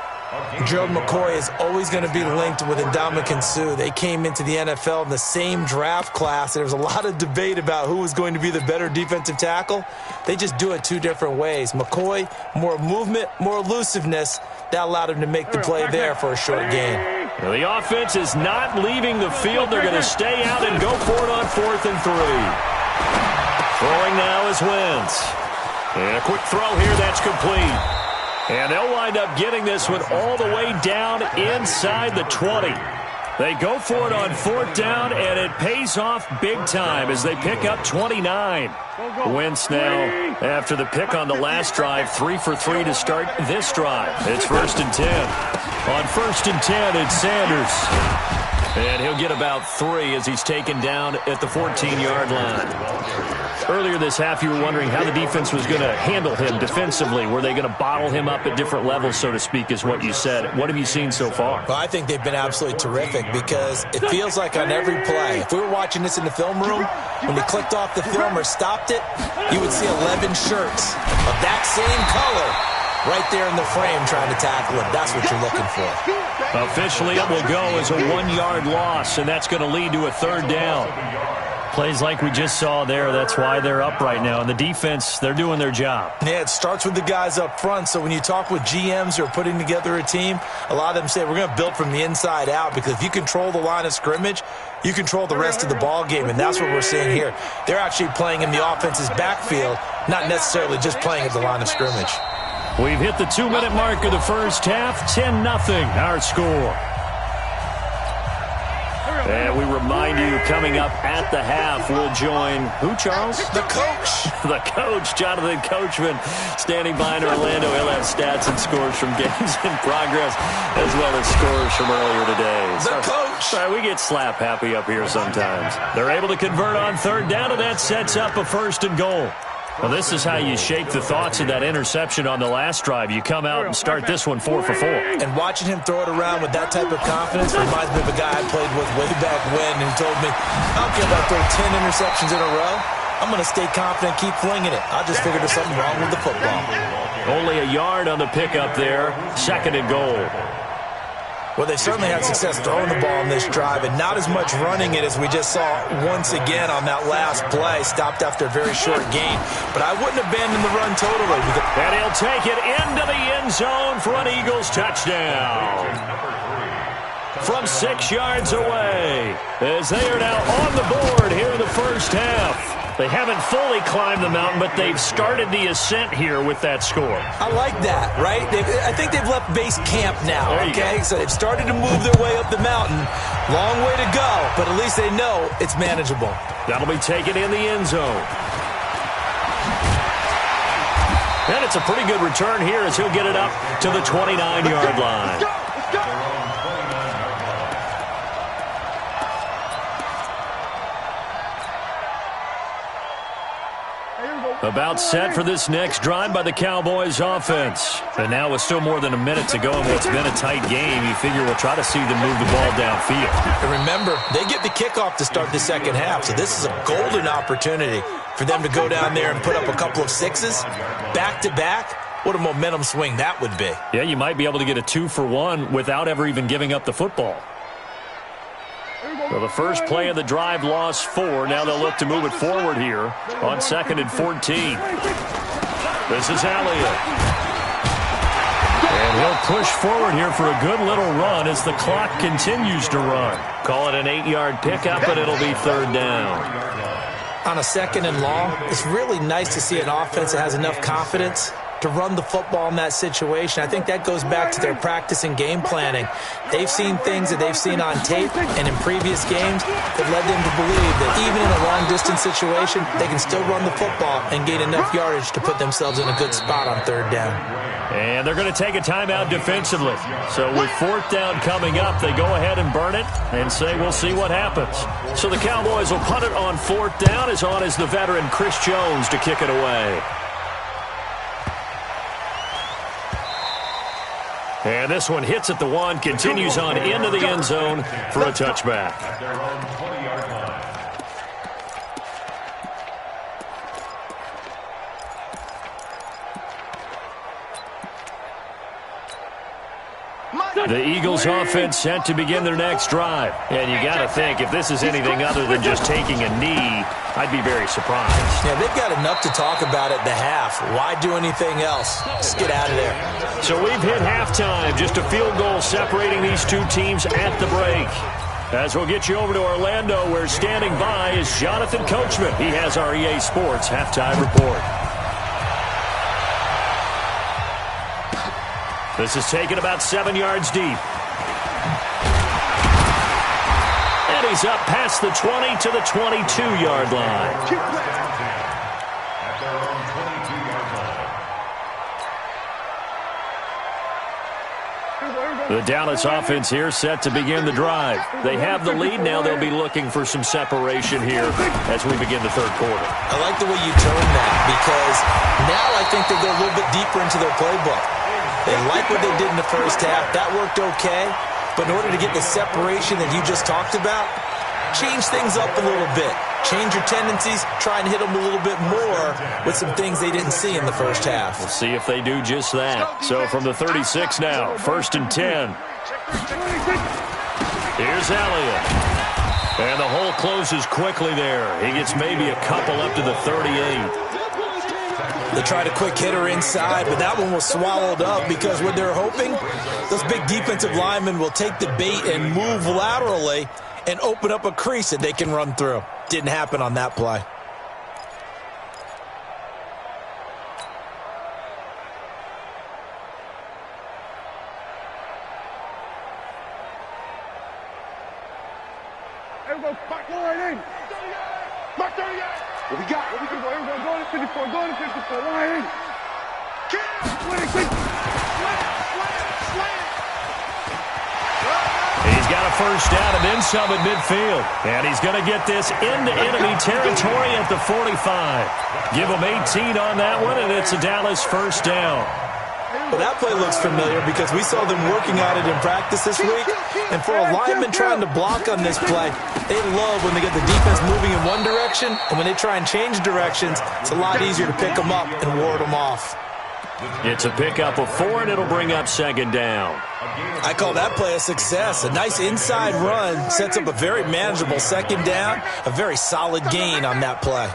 Joe McCoy is always going to be linked with Ndamukong Suh. They came into the NFL in the same draft class. There was a lot of debate about who was going to be the better defensive tackle. They just do it two different ways. McCoy, more movement, more elusiveness. That allowed him to make the play there for a short gain. Well, the offense is not leaving the field. They're going to stay out and go for it on 4th and 3. Throwing now is Wentz. And a quick throw here, that's complete. And they'll wind up getting this one all the way down inside the 20. They go for it on 4th down, and it pays off big time as they pick up 29. Wentz now, after the pick on the last drive, 3 for 3 to start this drive. It's 1st and 10. On 1st and 10, it's Sanders. And he'll get about 3 as he's taken down at the 14-yard line. Earlier this half, you were wondering how the defense was going to handle him defensively. Were they going to bottle him up at different levels, so to speak, is what you said. What have you seen so far? Well, I think they've been absolutely terrific because it feels like on every play, if we were watching this in the film room, when they clicked off the film or stopped it, you would see 11 shirts of that same color right there in the frame trying to tackle him. That's what you're looking for. Officially, it will go as a 1-yard loss, and that's going to lead to a 3rd down. Plays like we just saw there, that's why they're up right now. And the defense, they're doing their job. Yeah, it starts with the guys up front. So when you talk with GMs who are putting together a team, a lot of them say we're going to build from the inside out, because if you control the line of scrimmage, you control the rest of the ball game, and that's what we're seeing here. They're actually playing in the offense's backfield, not necessarily just playing at the line of scrimmage. We've hit the 2-minute mark of the first half. 10-0 our score. And we remind you, coming up at the half, we'll join who, Charles? The coach. The coach, Jonathan Coachman, standing by in Orlando. He'll have stats and scores from games in progress, as well as scores from earlier today. The coach. Sorry, we get slap happy up here sometimes. They're able to convert on 3rd down, and that sets up a 1st and goal. Well, this is how you shake the thoughts of that interception on the last drive. You come out and start this one 4 for 4. And watching him throw it around with that type of confidence reminds me of a guy I played with way back when who told me, I don't care if I throw 10 interceptions in a row. I'm going to stay confident, keep flinging it. I just figured there's something wrong with the football. Only a yard on the pickup there. 2nd and goal. Well, they certainly had success throwing the ball in this drive, and not as much running it as we just saw once again on that last play. Stopped after a very short gain. But I wouldn't abandon the run totally. And he'll take it into the end zone for an Eagles touchdown. From 6 yards away, as they are now on the board here in the first half. They haven't fully climbed the mountain, but they've started the ascent here with that score. I like that, right? I think they've left base camp now, okay? So they've started to move their way up the mountain. Long way to go, but at least they know it's manageable. That'll be taken in the end zone. And it's a pretty good return here as he'll get it up to the 29-yard line. About set for this next drive by the Cowboys offense. And now with still more than a minute to go in what's been a tight game, you figure we'll try to see them move the ball downfield. And remember, they get the kickoff to start the second half, so this is a golden opportunity for them to go down there and put up a couple of 6s back-to-back. What a momentum swing that would be. Yeah, you might be able to get a 2-for-1 without ever even giving up the football. Well, the first play of the drive lost 4. Now they'll look to move it forward here on 2nd and 14. This is Elliott. And he'll push forward here for a good little run as the clock continues to run. Call it an 8-yard pickup, but it'll be 3rd down. On a 2nd and long, it's really nice to see an offense that has enough confidence to run the football in that situation. I think that goes back to their practice and game planning. They've seen things that they've seen on tape and in previous games that led them to believe that even in a long-distance situation, they can still run the football and gain enough yardage to put themselves in a good spot on 3rd down. And they're going to take a timeout defensively. So with 4th down coming up, they go ahead and burn it and say we'll see what happens. So the Cowboys will punt it on 4th down. As on is the veteran Chris Jones to kick it away. And this one hits at the 1, continues on into the end zone for a touchback. The Eagles offense set to begin their next drive. And you got to think, if this is anything other than just taking a knee, I'd be very surprised. Yeah, they've got enough to talk about at the half. Why do anything else? Just get out of there. So we've hit halftime. Just a field goal separating these two teams at the break. As we'll get you over to Orlando, where standing by is Jonathan Coachman. He has our EA Sports halftime report. This is taken about 7 yards deep. And he's up past the 20 to the 22-yard line. At their own 22-yard line. The Dallas offense here set to begin the drive. They have the lead now. They'll be looking for some separation here as we begin the third quarter. I like the way you tone that, because now I think they go a little bit deeper into their playbook. They like what they did in the first half. That worked okay. But in order to get the separation that you just talked about, change things up a little bit. Change your tendencies. Try and hit them a little bit more with some things they didn't see in the first half. We'll see if they do just that. So from the 36 now, 1st and 10. Here's Elliott. And the hole closes quickly there. He gets maybe a couple up to the 38. They tried a quick hitter inside, but that one was swallowed up because what they're hoping, those big defensive linemen will take the bait and move laterally and open up a crease that they can run through. Didn't happen on that play. Everybody, back line in. Back 38. What we got? What we can go? Everybody, go to 54. Go to 54. Line in. He's got a first down and then some at midfield. And he's going to get this into enemy territory at the 45. Give him 18 on that one, and it's a Dallas first down. Well, that play looks familiar because we saw them working on it in practice this week. And for a lineman trying to block on this play, they love when they get the defense moving in one direction. And when they try and change directions, it's a lot easier to pick them up and ward them off. It's a pickup of 4, and it'll bring up 2nd down. I call that play a success. A nice inside run sets up a very manageable 2nd down. A very solid gain on that play.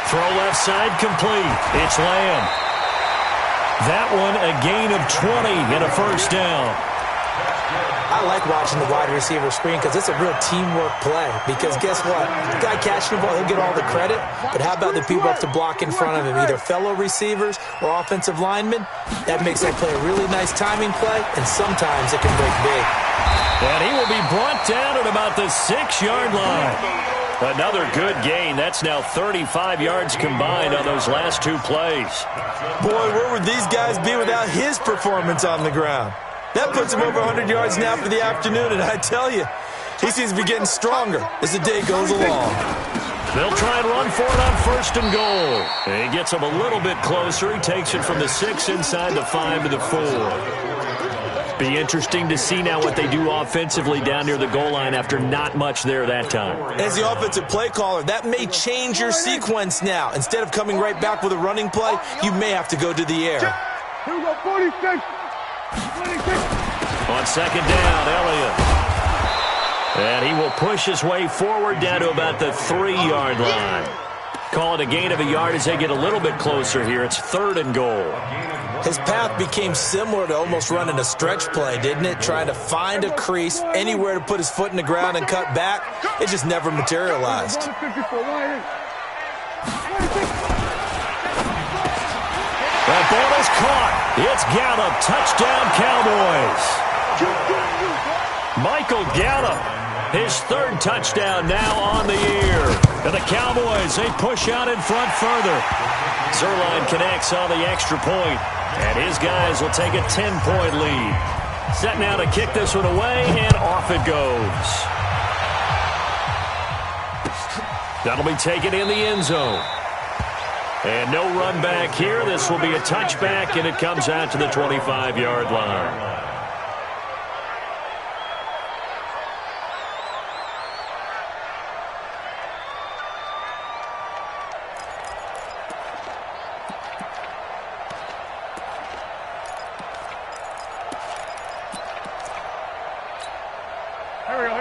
Throw left side complete. It's Lamb. That one a gain of 20 and a first down. I like watching the wide receiver screen because it's a real teamwork play. Because guess what? The guy catching the ball, he'll get all the credit. But how about the people up to block in front of him, either fellow receivers or offensive linemen? That makes that play a really nice timing play, and sometimes it can break big. And he will be brought down at about the 6-yard line. Another good gain. That's now 35 yards combined on those last 2 plays. Boy, where would these guys be without his performance on the ground? That puts him over 100 yards now for the afternoon, and I tell you, he seems to be getting stronger as the day goes along. They'll try and run for it on 1st and goal. And he gets him a little bit closer. He takes it from the 6 inside the 5 to the 4. Be interesting to see now what they do offensively down near the goal line after not much there that time. As the offensive play caller, that may change your sequence now. Instead of coming right back with a running play, you may have to go to the air. Here we go, 46. On 2nd down, Elliott. And he will push his way forward down to about the 3-yard line. Call it a gain of a yard as they get a little bit closer here. It's 3rd and goal. His path became similar to almost running a stretch play, didn't it? Trying to find a crease, anywhere to put his foot in the ground and cut back. It just never materialized. That ball is caught. It's Gallup. Touchdown, Cowboys. Michael Gallup, his 3rd touchdown now on the year. And the Cowboys, they push out in front further. Zerline connects on the extra point, and his guys will take a 10-point lead. Set now to kick this one away, and off it goes. That'll be taken in the end zone. And no run back here. This will be a touchback, and it comes out to the 25-yard line.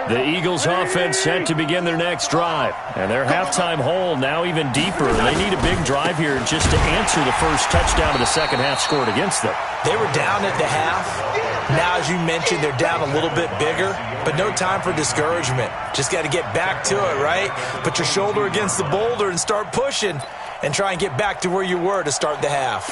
The Eagles offense set to begin their next drive. And their halftime hole now even deeper. They need a big drive here just to answer the first touchdown of the second half scored against them. They were down at the half. Now, as you mentioned, they're down a little bit bigger, but no time for discouragement. Just got to get back to it, right? Put your shoulder against the boulder and start pushing and try and get back to where you were to start the half.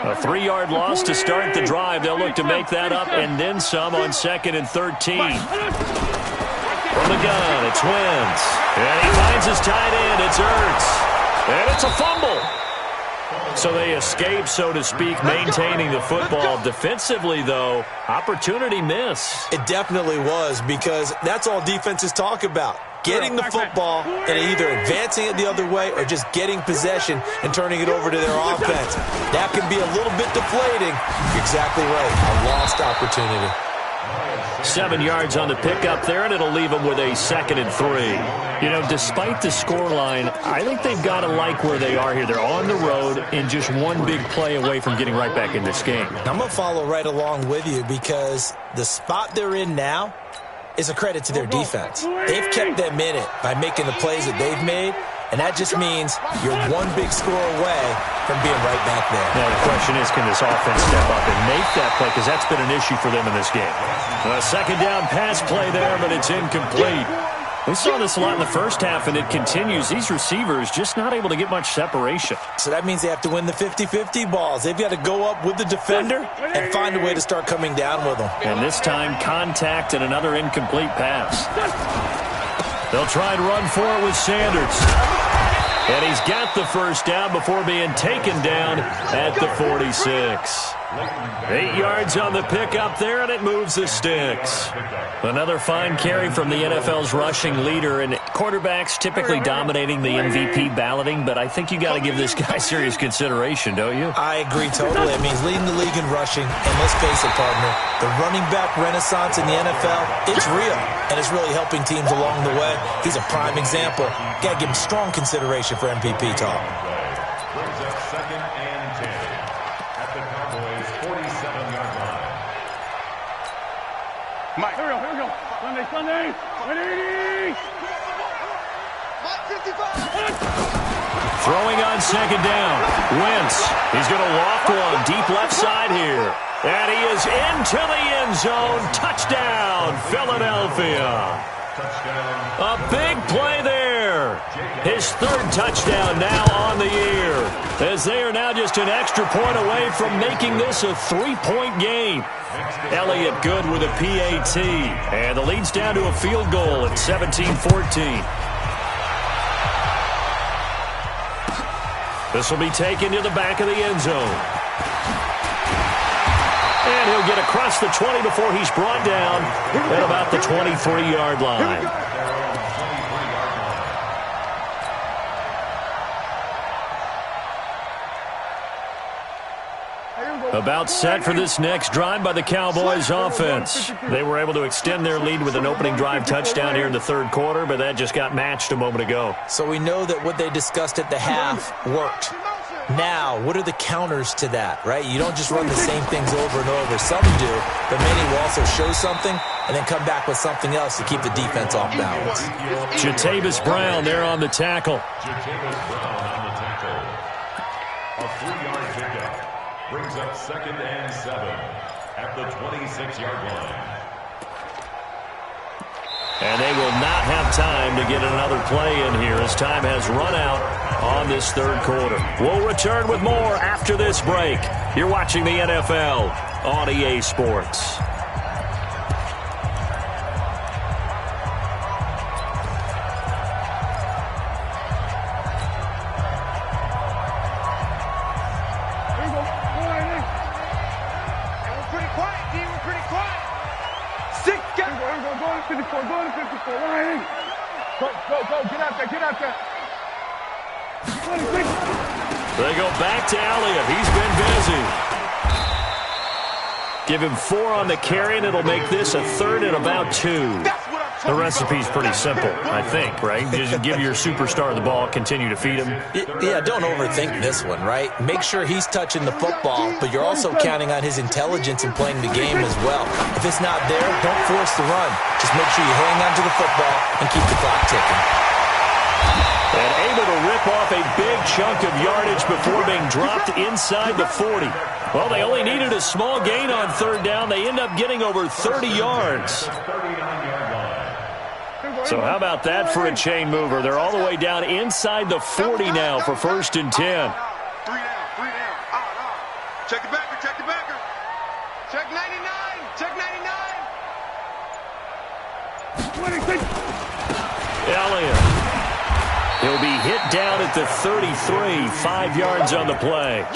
A 3-yard loss to start the drive. They'll look to make that up and then some on 2nd and 13. From the gun, it's Wentz. And he finds his tight end. It's Ertz. And it's a fumble. So they escape, so to speak, maintaining the football. Defensively, though, opportunity miss. It definitely was, because that's all defenses talk about. Getting the football and either advancing it the other way or just getting possession and turning it over to their offense. That can be a little bit deflating. You're exactly right. A lost opportunity. 7 yards on the pickup there, and it'll leave them with a 2nd and 3. You know, despite the scoreline, I think they've got to like where they are here. They're on the road and just one big play away from getting right back in this game. I'm going to follow right along with you, because the spot they're in now is a credit to their defense. They've kept them in it by making the plays that they've made, and that just means you're one big score away from being right back there. Now, the question is, can this offense step up and make that play? Because that's been an issue for them in this game. A 2nd down pass play there, but it's incomplete. We saw this a lot in the first half, and it continues. These receivers just not able to get much separation. So that means they have to win the 50-50 balls. They've got to go up with the defender and find a way to start coming down with them. And this time, contact and another incomplete pass. They'll try and run for it with Sanders. And he's got the first down before being taken down at the 46. 8 yards on the pickup there, and it moves the sticks. Another fine carry from the NFL's rushing leader, and quarterbacks typically dominating the MVP balloting, but I think you got to give this guy serious consideration, don't you? I agree totally. It means leading the league in rushing, and let's face it, partner, the running back renaissance in the NFL, it's real, and it's really helping teams along the way. He's a prime example. Got to give him strong consideration for MVP talk. Brings up 2nd and 10 at the Cowboys' 47-yard line. Mike, here we go. Sunday. 180. Mike 55. Throwing on 2nd down. Wentz. He's going to loft one deep left side here. And he is into the end zone. Touchdown, Philadelphia. A big play there. His 3rd touchdown now on the year, as they are now just an extra point away from making this a 3-point game. Elliott good with a PAT, and the lead's down to a field goal at 17-14. This will be taken to the back of the end zone. And he'll get across the 20 before he's brought down at about the 23-yard line. About set for this next drive by the Cowboys offense. They were able to extend their lead with an opening drive touchdown here in the 3rd quarter, but that just got matched a moment ago. So we know that what they discussed at the half worked. Now, what are the counters to that, right? You don't just run the same things over and over. Some do, but many will also show something and then come back with something else to keep the defense off balance. Jatavis Brown there on the tackle. Jatavis Brown on the tackle. A 3-yard pickup brings up 2nd and 7 at the 26-yard line. And they will not have time to get another play in here as time has run out on this 3rd quarter. We'll return with more after this break. You're watching the NFL on EA Sports. They go back to Elliott. He's been busy. Give him 4 on the carry, and it'll make this a 3rd and about 2. The recipe's pretty simple, I think, right? Just give your superstar the ball, continue to feed him. Yeah, don't overthink this one, right? Make sure he's touching the football, but you're also counting on his intelligence in playing the game as well. If it's not there, don't force the run. Just make sure you hang on to the football and keep the clock ticking. And able to rip off a big chunk of yardage before being dropped inside the 40. Well, they only needed a small gain on third down. They end up getting over 30 yards. So how about that for a chain mover? They're all the way down inside the 40 now for 1st and 10. 3 down. Check the backer, check the backer. Check 99, check 99. Elliott. He'll be hit down at the 33, 5 yards on the play.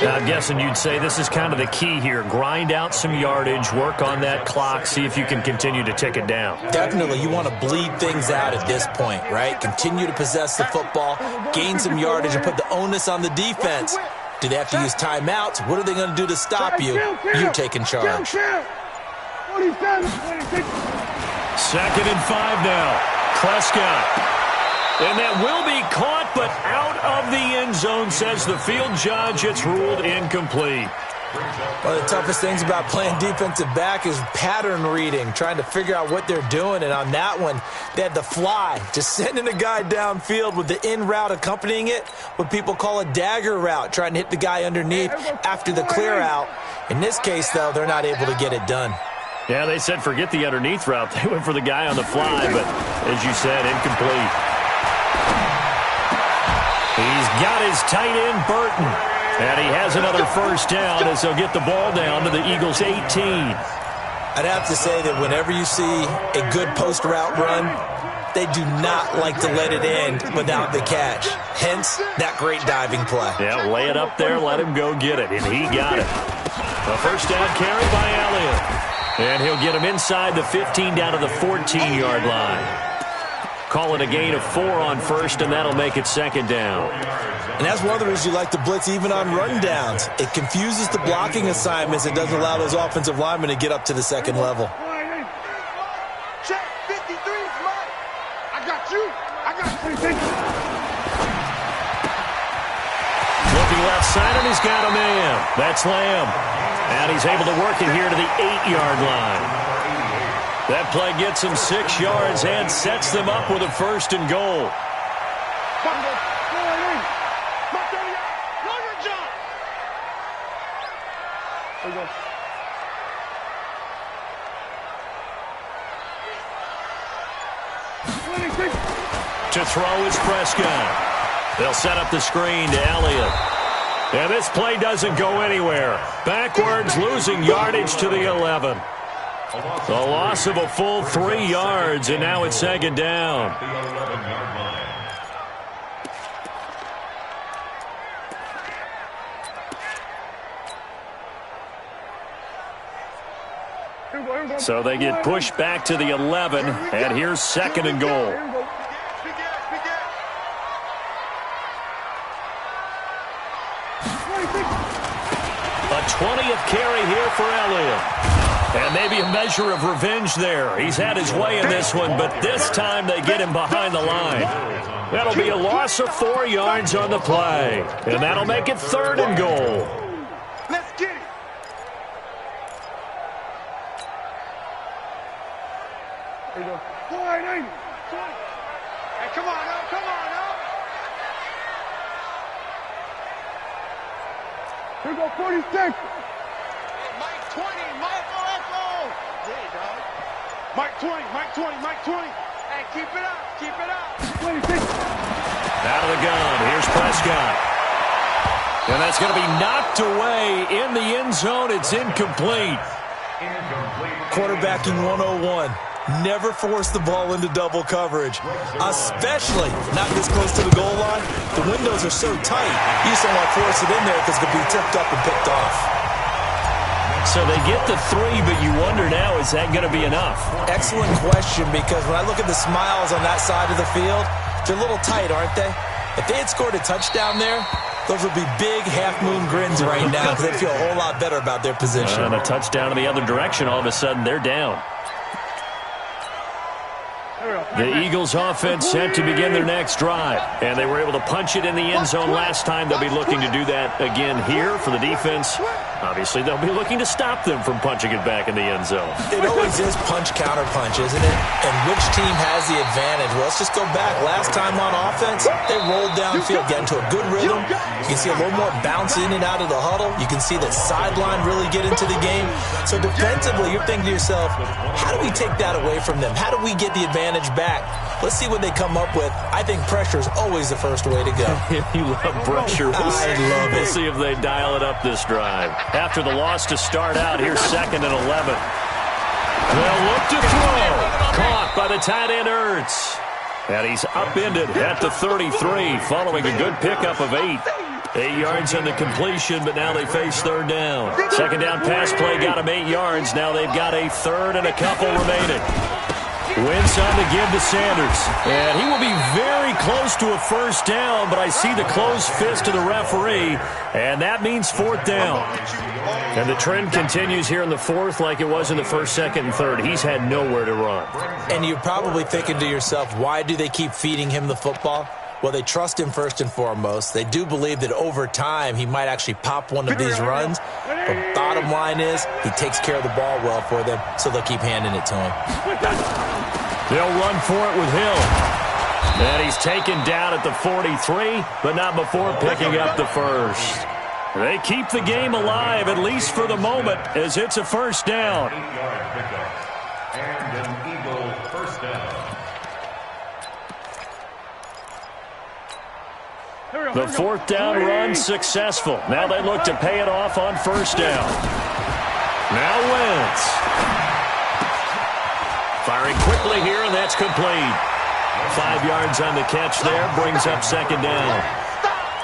Now, I'm guessing you'd say this is kind of the key here. Grind out some yardage, work on that clock, see if you can continue to tick it down. Definitely, you want to bleed things out at this point, right? Continue to possess the football, gain some yardage, and put the onus on the defense. Do they have to use timeouts? What are they going to do to stop you? You're taking charge. 2nd and 5 now. Prescott. And that will be caught, but out of the end zone, says the field judge. It's ruled incomplete. One of the toughest things about playing defensive back is pattern reading, trying to figure out what they're doing. And on that one, they had the fly, just sending a guy downfield with the in route accompanying it, what people call a dagger route, trying to hit the guy underneath after the clear out. In this case, though, they're not able to get it done. Yeah, they said forget the underneath route. They went for the guy on the fly, but as you said, incomplete. He's got his tight end, Burton. And he has another 1st down as he'll get the ball down to the Eagles' 18. I'd have to say that whenever you see a good post route run, they do not like to let it end without the catch. Hence, that great diving play. Yeah, lay it up there, let him go get it, and he got it. A 1st down carry by Elliott. And he'll get him inside the 15 down to the 14-yard line. Call it a gain of 4 on 1st, and that'll make it 2nd down. And that's one of the reasons you like to blitz even on run downs. It confuses the blocking assignments. It doesn't allow those offensive linemen to get up to the 2nd level. Check 53 is mine. I got you. Looking left side, and he's got a man. That's Lamb. And he's able to work it here to the 8-yard line. That play gets him 6 yards and sets them up with a 1st and goal. To throw is Prescott. They'll set up the screen to Elliott. And this play doesn't go anywhere. Backwards, losing yardage to the 11. The loss of a full 3 yards, and now it's 2nd down. The 11-yard line. So they get pushed back to the 11, and here's 2nd and goal. A 20th carry here for Elliott. And maybe a measure of revenge there. He's had his way in this one, but this time they get him behind the line. That'll be a loss of 4 yards on the play. And that'll make it 3rd and goal. Let's get it. There you go. Hey, come on now, come on now. Here we go, 46. Mike 20, Michael Echo. There you go. Mike 20, Mike 20, Mike 20. Hey, keep it up, keep it up. 26. Out of the gun, here's Prescott. And that's going to be knocked away in the end zone. It's incomplete. Quarterbacking 101. Never force the ball into double coverage, especially not this close to the goal line. The windows are so tight, you just don't want to force it in there because it could be tipped up and picked off. So they get the 3, but you wonder now, is that going to be enough? Excellent question, because when I look at the smiles on that side of the field, they're a little tight, aren't they? If they had scored a touchdown there, those would be big half-moon grins right now because they feel a whole lot better about their position. And a touchdown in the other direction, all of a sudden they're down. The Eagles offense set to begin their next drive. And they were able to punch it in the end zone last time. They'll be looking to do that again here for the defense. Obviously, they'll be looking to stop them from punching it back in the end zone. It always is punch-counter-punch, isn't it? And which team has the advantage? Well, let's just go back. Last time on offense, they rolled downfield, got into a good rhythm. You can see a little more bounce in and out of the huddle. You can see that sideline really get into the game. So defensively, you're thinking to yourself, how do we take that away from them? How do we get the advantage back? Let's see what they come up with. I think pressure is always the first way to go. You love pressure. I love it. We'll see if they dial it up this drive. After the loss to start out, here's 2nd and 11. They'll look to throw. Caught by the tight end, Ertz. And he's upended at the 33 following a good pickup of 8. 8 yards on the completion, but now they face 3rd down. 2nd down pass play got him 8 yards. Now they've got a 3rd and a couple remaining. Wentz on the give to Sanders. And he will be very close to a 1st down, but I see the closed fist of the referee, and that means 4th down. And the trend continues here in the 4th like it was in the 1st, 2nd, and 3rd. He's had nowhere to run. And you're probably thinking to yourself, why do they keep feeding him the football? Well, they trust him first and foremost. They do believe that over time he might actually pop one of these runs. But bottom line is he takes care of the ball well for them, so they'll keep handing it to him. They'll run for it with Hill. And he's taken down at the 43, but not before picking up the 1st. They keep the game alive, at least for the moment, as it's a 1st down. 8-yard pickup and an Eagle 1st down. The 4th down run successful. Now they look to pay it off on 1st down. Now Wentz. Firing quickly here, and that's complete. 5 yards on the catch there, brings up 2nd down.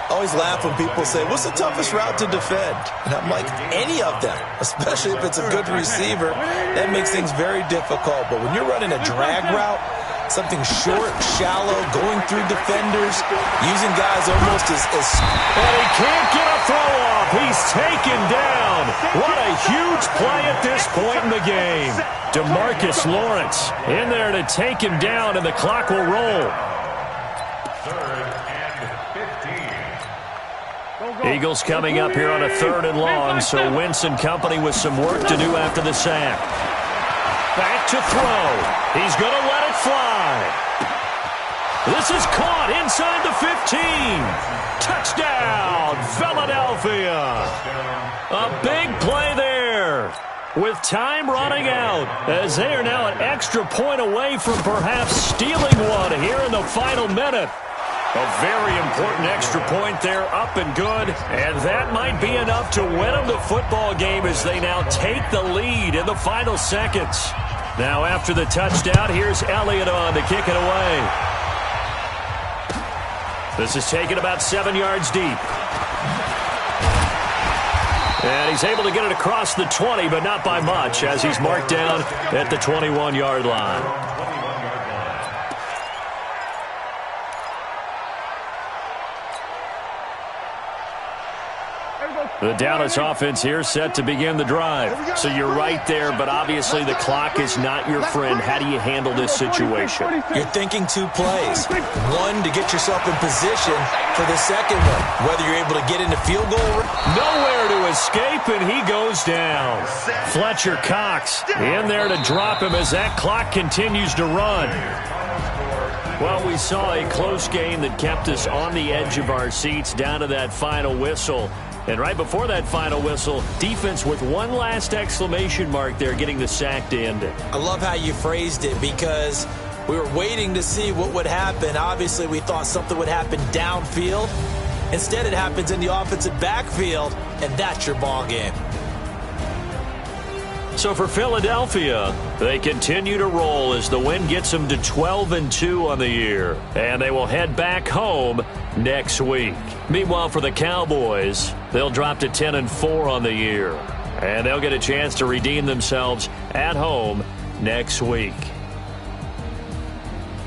I always laugh when people say, what's the toughest route to defend? And I'm like, any of them, especially if it's a good receiver. That makes things very difficult. But when you're running a drag route, something short, shallow, going through defenders, using guys almost as... And he can't get a throw off. He's taken down. What a huge play at this point in the game. DeMarcus Lawrence in there to take him down, and the clock will roll. 3rd and 15. Eagles coming up here on a 3rd and long, so Wentz and company with some work to do after the sack. Back to throw. He's going to let it fly. This is caught inside the 15. Touchdown, Philadelphia. A big play there with time running out, as they are now an extra point away from perhaps stealing one here in the final minute. A very important extra point there, up and good, and that might be enough to win them the football game as they now take the lead in the final seconds. Now after the touchdown, here's Elliott on to kick it away. This is taken about 7 yards deep. And he's able to get it across the 20, but not by much, as he's marked down at the 21-yard line. The Dallas offense here set to begin the drive. So you're right there, but obviously the clock is not your friend. How do you handle this situation? You're thinking 2 plays. One, to get yourself in position for the second one, whether you're able to get into field goal. Nowhere to escape, and he goes down. Fletcher Cox in there to drop him as that clock continues to run. Well, we saw a close game that kept us on the edge of our seats down to that final whistle. And right before that final whistle, defense with one last exclamation mark there, getting the sack to end it. I love how you phrased it, because we were waiting to see what would happen. Obviously, we thought something would happen downfield. Instead, it happens in the offensive backfield, and that's your ball game. So for Philadelphia, they continue to roll as the win gets them to 12-2 on the year. And they will head back home next week. Meanwhile, for the Cowboys, they'll drop to 10-4 on the year. And they'll get a chance to redeem themselves at home next week.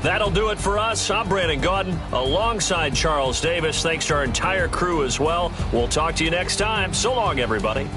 That'll do it for us. I'm Brandon Gaudin alongside Charles Davis. Thanks to our entire crew as well. We'll talk to you next time. So long, everybody.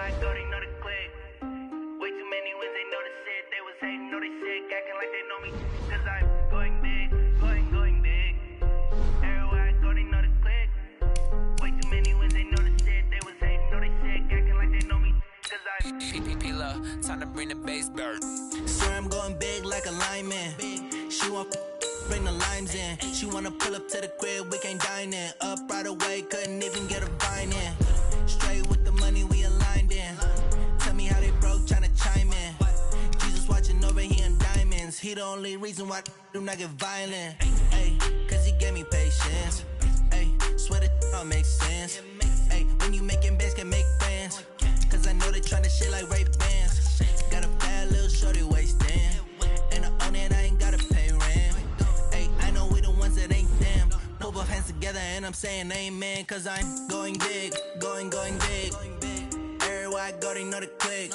Everybody go, they know the click. Way too many wins, they know the shit. They was hating, know they sick, acting like they know me. Cause I'm going big, going big. Everywhere I go, they know the click. Way too many wins, they know the shit. They was hating, know they sick, acting like they know me. Cause I'm PPP, time to bring the bass bird. Swear I'm going big like a lineman. She want bring the limes in. She wanna pull up to the crib, we can't dine in. Up right away, couldn't even get a vine in. Straight with the money, we aligned in. Tell me how they broke, tryna chime in. Jesus watching over here in diamonds. He the only reason why I do not get violent. Ay, cause he gave me patience. Ay, swear that all makes sense. Ay, when you making bands, can make friends. Cause I know they tryna shit like Ray-Bans. Got a bad little shorty wasting. And I own it, I ain't gotta pay rent. Ay, I know we the ones that ain't them. Put both hands together and I'm saying amen. Cause I'm going big, going big. Everywhere I go, they know the click.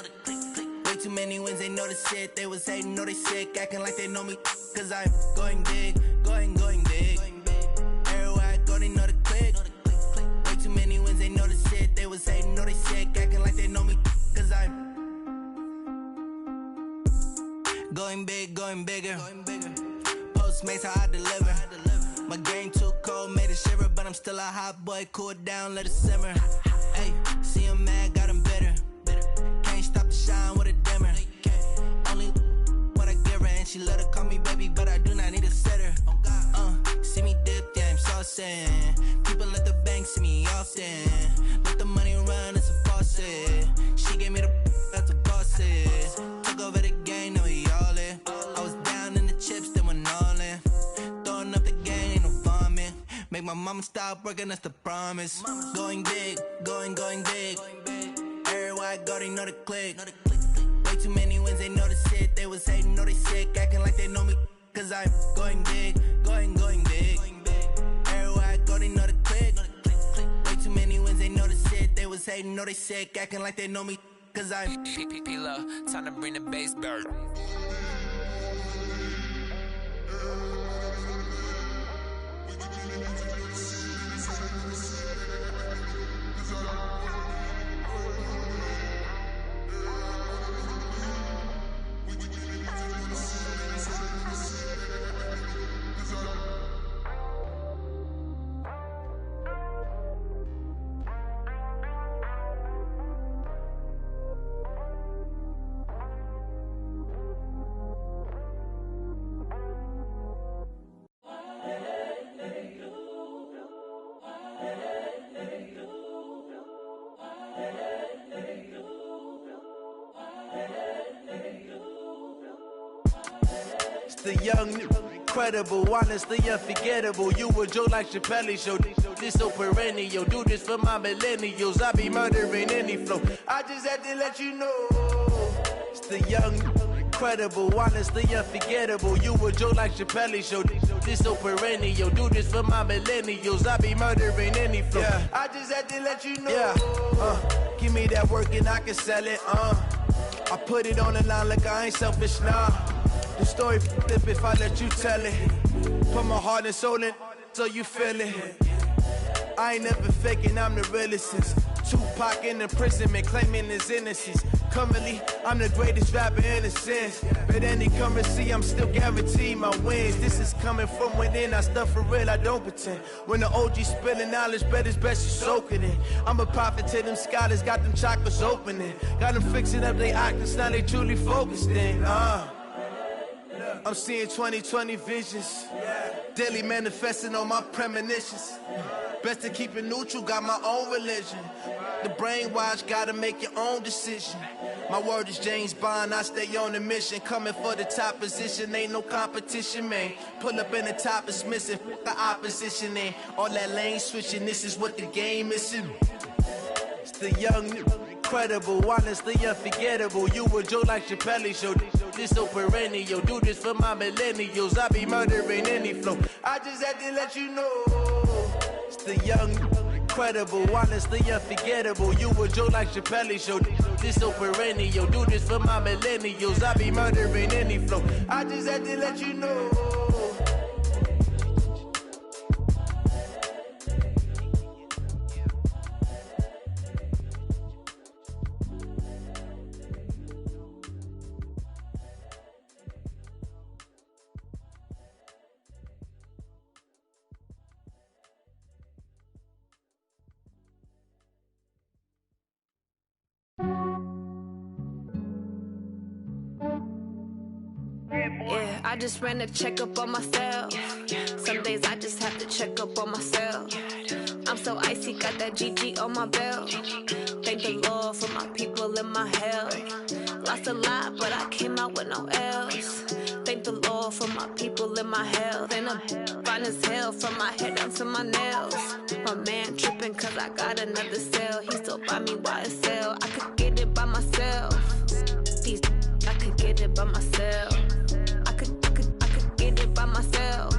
Way too many wins, they know the shit. They was hating, know they sick, acting like they know me. Cause I'm going big, going big. Everywhere I go, they know the click. Way too many wins, they know the shit. They was hating, know they sick, acting like they know me. Cause I'm going big, going bigger. Postmates, how I deliver. My game too cold, made it shiver, but I'm still a hot boy. Cool it down, let it simmer. Hey, see him mad, got him bitter. Can't stop the shine with a dimmer. Only what I give her, and she let her call me baby, but I do not need a sitter. See me dip, yeah, I'm saucing. People at the bank see me often. Let the money run, it's a faucet. She gave me the that's a bosses. Took over the game, now we all in. I was down in the chips, then went all in. Throwing up the game, ain't no vomit. Make my mama stop working, that's the promise. Going big, going big. Everywhere I go, they know the click. Way too many wins, they know the shit. They was hating, know they sick, acting like they know me. Cause I'm going big, going big. Everywhere I go, they know the click. Way too many wins, they know the shit. They was hating, know they sick, acting like they know me. Cause I'm PPP, time to bring the bass bird. The young, incredible, honestly unforgettable. You a joke like Chappelle show. This so perennial. Do this for my millennials. I be murdering any flow. I just had to let you know. It's the young, incredible, honestly unforgettable. You a joke like Chappelle show. This so perennial. Do this for my millennials. I be murdering any flow. Yeah. I just had to let you know. Yeah. Give me that work and I can sell it. I put it on the line like I ain't selfish, nah. The story flip if I let you tell it. Put my heart and soul in so you feel it. I ain't never faking, I'm the realest since Tupac in imprisonment, claiming his innocence. Currently, I'm the greatest rapper in a sense. But any currency, I'm still guaranteed my wins. This is coming from within, I stuff for real, I don't pretend. When the OG spilling knowledge, bet it's best you soak it in. I'm a prophet to them scholars, got them chakras opening. Got them fixing up their octaves, now they truly focused in. I'm seeing 2020 visions, daily manifesting on my premonitions. Best to keep it neutral, got my own religion. The brainwash, gotta make your own decision. My word is James Bond, I stay on a mission. Coming for the top position, ain't no competition, man. Pull up in the top, it's missing, the opposition in. All that lane switching, this is what the game is. It's the young, incredible, honestly unforgettable. You a joke like Chappelle show. This so perennial. Do this for my millennials. I be murdering any flow. I just had to let you know. It's the young, incredible, honestly unforgettable. You a joke like Chappelle show. This so perennial. Do this for my millennials. I be murdering any flow. I just had to let you know. I just ran a checkup on myself. Some days I just have to check up on myself. I'm so icy, got that GG on my belt. Thank the Lord for my people in my health. Lost a lot, but I came out with no L's. Thank the Lord for my people in my health. And I'm fine as hell from my head down to my nails. My man tripping cause I got another cell. He still buy me YSL. I could get it by myself. These I could get it by myself. I could get it by myself.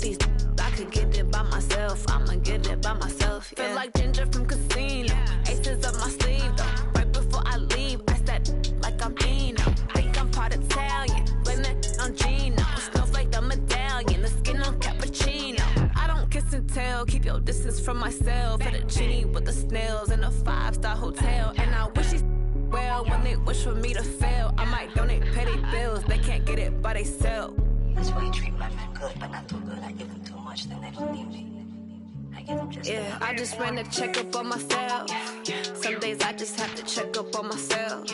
These I could get it by myself. I'ma get it by myself. Yeah. Feel like Ginger from Casino. Aces up my sleeve though. Right before I leave, I said like I'm Dino. Think I'm part Italian, blame that on Gino. Smells like the medallion, the skin on cappuccino. I don't kiss and tell, keep your distance from myself. At a genie with the snails in a 5-star hotel. And I wish he's well when they wish for me to fail. I might donate petty bills, they can't get it by themselves. That's why you treat my friend good, but not too good. I give them too much, then they don't need me. I give them just enough. I just ran a checkup on myself. Some days I just have to check up on myself.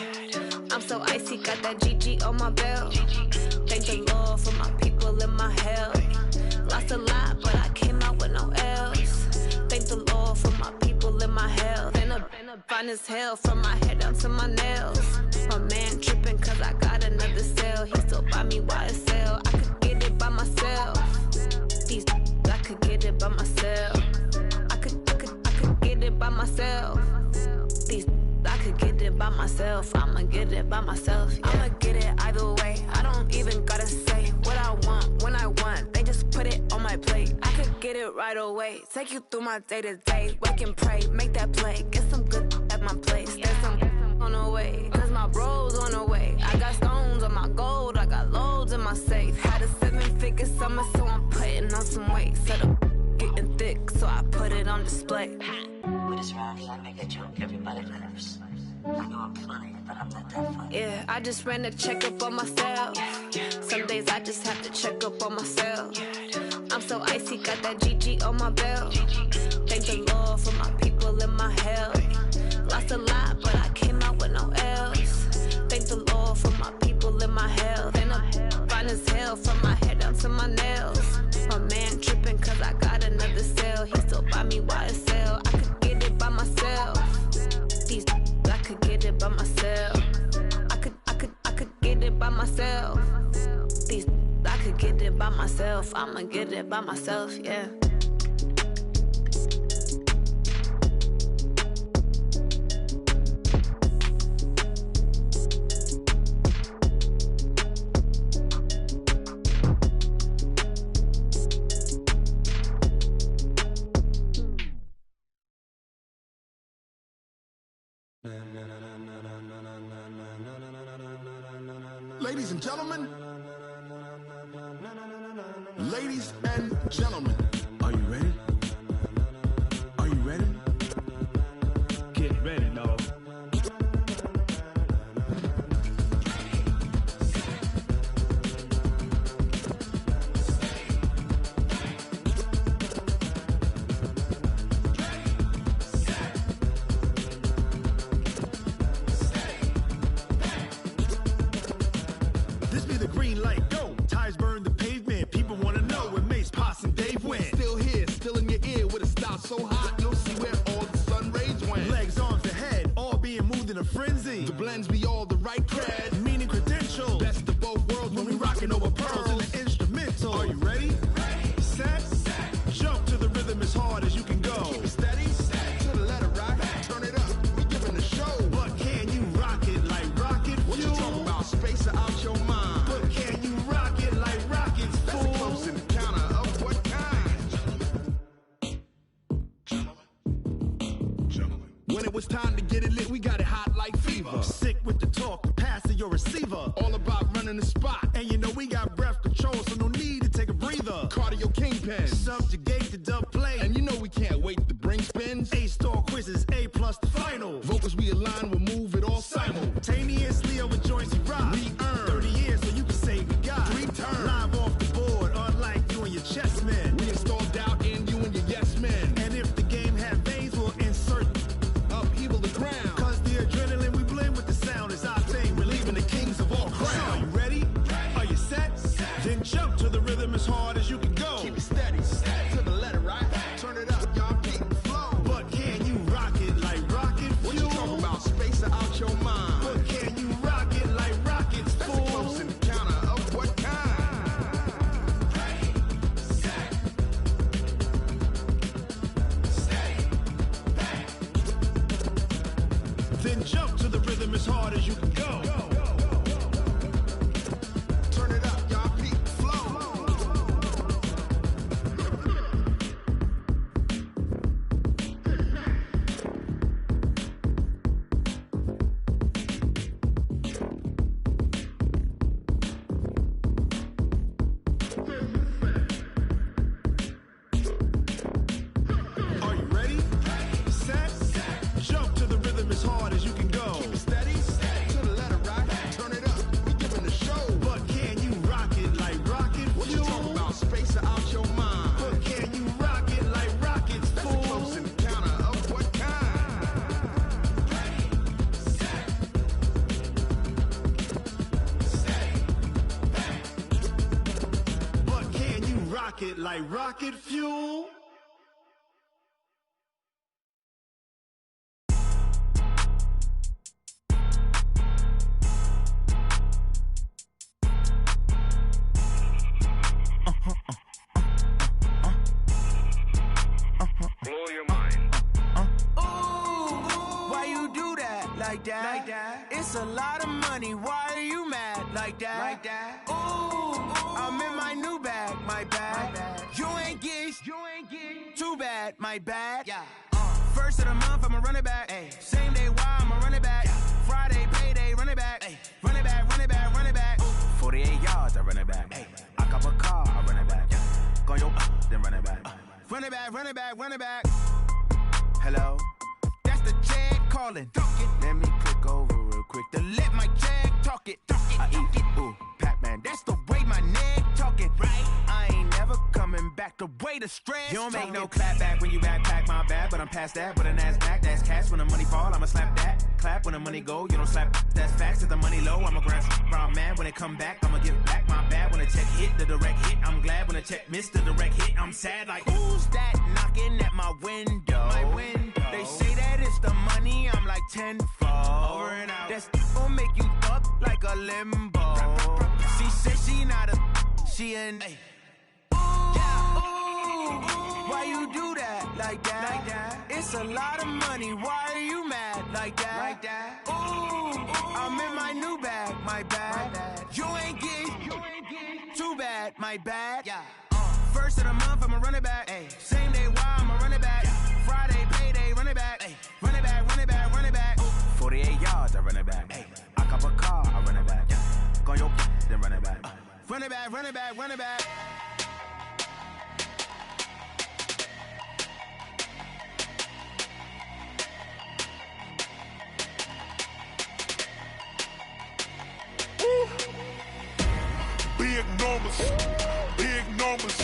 I'm so icy, got that GG on my belt. Thank the Lord for my people in my health. Lost a lot, but I came out with no L's. Thank the Lord for my people in my health. And I'm fine as hell from my head down to my nails. My man tripping cause I got another cell. He still buy me YSL. I could get it by myself. These I could get it by myself. I could get it by myself. These I could get it by myself. I'ma get it by myself. Yeah. I'ma get it either way. I don't even gotta say what I want when I want. They just put it on my plate. I could get it right away. Take you through my day to day. Wake and pray, make that play. Get some good at my place. There's some on the way. Cause my bro's on the way. I got stones on my gold. I got loads in my safe. Had a 7-figure summer, so I'm putting on some weight. Set up getting thick, so I put it on display. With this round here, I make a joke. Everybody laughs. I know I'm funny, but I'm not that funny. Yeah, I just ran a checkup on myself. Some days I just have to check up on myself. I'm so icy, got that GG on my belt. Thank the Lord for my people in my health. Lost a lot, but I came out with no L's. Thank the Lord for my people in my health. And I'm fine as hell from my head down to my nails. My man tripping cause I got another cell. He still buy me YSL. I could get it by myself. These I could get it by myself. I could get it by myself. These I could get it by myself. I'ma get it by myself, yeah. Ladies and gentlemen, ladies and gentlemen, are you ready? Are you ready? Get ready, dog. This be the green light, go. Tires burn the pavement. People wanna know where Mace, Poss, and Dave went. Still here, still in your ear with a style so hot, you'll see where all the sun rays went. Legs, arms, the head, all being moved in a frenzy. The blends be all the right cred, meaning credentials. Best of both worlds when we rockin' over pearls in the instrumental. Are you ready? Set, jump to the rhythm as hard as you can go. Keep it steady, to the letter right. Turn it up, we giving the show. But can you rock it like rocket fuel? What you talking about? Space out your mind. But can you rock it like rockets, fool? That's a close encounter of what kind? Gentlemen. When it was time to get it lit, we got it hot like fever. Sick with the talk, the pass to your receiver. All about running the spot. And you know we got breath control, so no need to take a breather. Cardio kingpin, subjugate the dub play. And you know we can't wait to bring spins. A-star quizzes, A+ the final. Vocals we align, we'll move it all simultaneously over joints we rock. We earn 30 years so you can say we got 3 turns. Live off the board, unlike you and your chess men. We install doubt in you and your yes men. And if the game had veins, we'll insert upheaval the ground. Cause the adrenaline we blend with the sound is our thing. Relieving the kings of all crowns. So are you ready? Are you set? Then jump to the rhythm as hard as you can go. Turn it up, y'all. Peak flow. Are you ready? Set. Jump to the rhythm as hard as you can go. Keep it steady. To the letter, right? Turn it up. We giving the show. But can you rock it like rocket fuel? What you talking about? Space out your mind. But can you rock it like rockets, fool? That's a close encounter of what kind? But can you rock it like rocket fuel? Blow your mind. Why you do that like that? It's a lot of money. Why are you mad like that? Ooh, I'm in my new bag, my bad. You ain't get too bad, my bad. Yeah. First of the month, I'ma run it back. Same day, why I'ma run it back. Friday, payday, run it back. Run it back, run it back, run it back. 48 yards, I run it back. I cop a car, I run it back. Go yo, then run it back. Run it back, run it back, run it back. Hello? That's the check calling. Let me click over real quick to let my check talk it. I eat it, ooh, Pac-Man. That's the way my neck talking. Right? I ain't never coming back. The way the stress. You don't make no clap back when you backpack, my bad. But I'm past that with a NASDAQ. That's cash when the money fall. I'ma slap that. Clap when the money go. You don't slap. That's facts. If the money low, I'ma grab brown man. When it come back, I'ma give back my bad. When the check hit, the direct hit. I'm glad when the check missed the direct hit. I'm sad like, who's that knocking at my window? My window. They say that it's the money. I'm like tenfold. Over and out. That's gon' make you up like a limbo. She said she not a. She an. Why you do that like that? It's a lot of money. Why are you mad like that? Ooh, I'm in my new bag, my bad. You ain't get too bad, my bad. Yeah. First of the month, I'ma run it back. Same day, why I'ma run it back. Friday, payday, run it back. Run it back, run it back, run it back. 48 yards, I run it back. I cop a car, I run it back. Go yo, then run it back. Run it back, run it back, run it back. Big numbers, big numbers.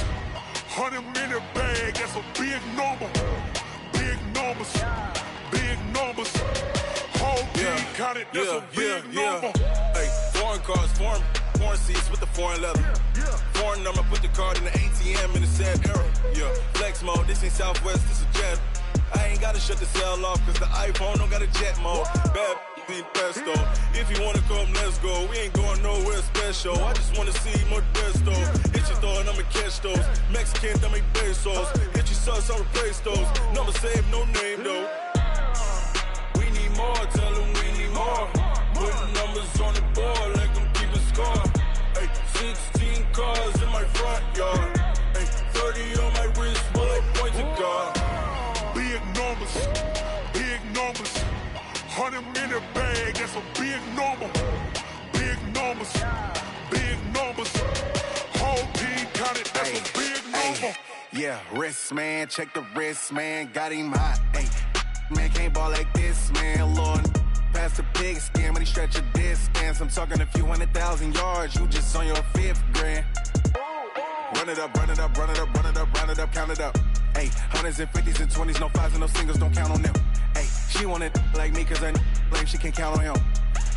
100-minute bag, that's a big number. Big numbers, big numbers. Whole team counted, that's a big number. Hey, foreign cars, foreign seats with the foreign leather. Foreign number, put the card in the ATM in the sad era. Yeah, flex mode, this ain't Southwest, this is jet. I ain't gotta shut the cell off, cause the iPhone don't got a jet mode. Bad need pesto. If you wanna come, let's go. We ain't going nowhere special. I just wanna see more desto. Hit your thought, I'ma catch those. Mexican, I make pesos. Hit your sauce, I'll replace those. Number save, no name though. We need more, tell them we need more. Putting numbers on the board, like them keep a score. Hey, 16 cars in my front yard. Hey, 30 on my wrist, bullet points of God. Big numbers, big numbers. 100-minute bag, that's a big number. Big numbers, big numbers. Whole team counted, that's a big number. Yeah, wrist man, check the wrist man, got him hot. Ay, man can't ball like this, man. Lord, past the pig skin when he stretch a distance. I'm talking a few 100,000 yards, you just on your 5th grand. Run it up, run it up, run it up, run it up, run it up, count it up. Ay, 100s and 50s and 20s, no 5s and no singles, don't count on them. Ay, she want it like me cause her lame, she can't count on him.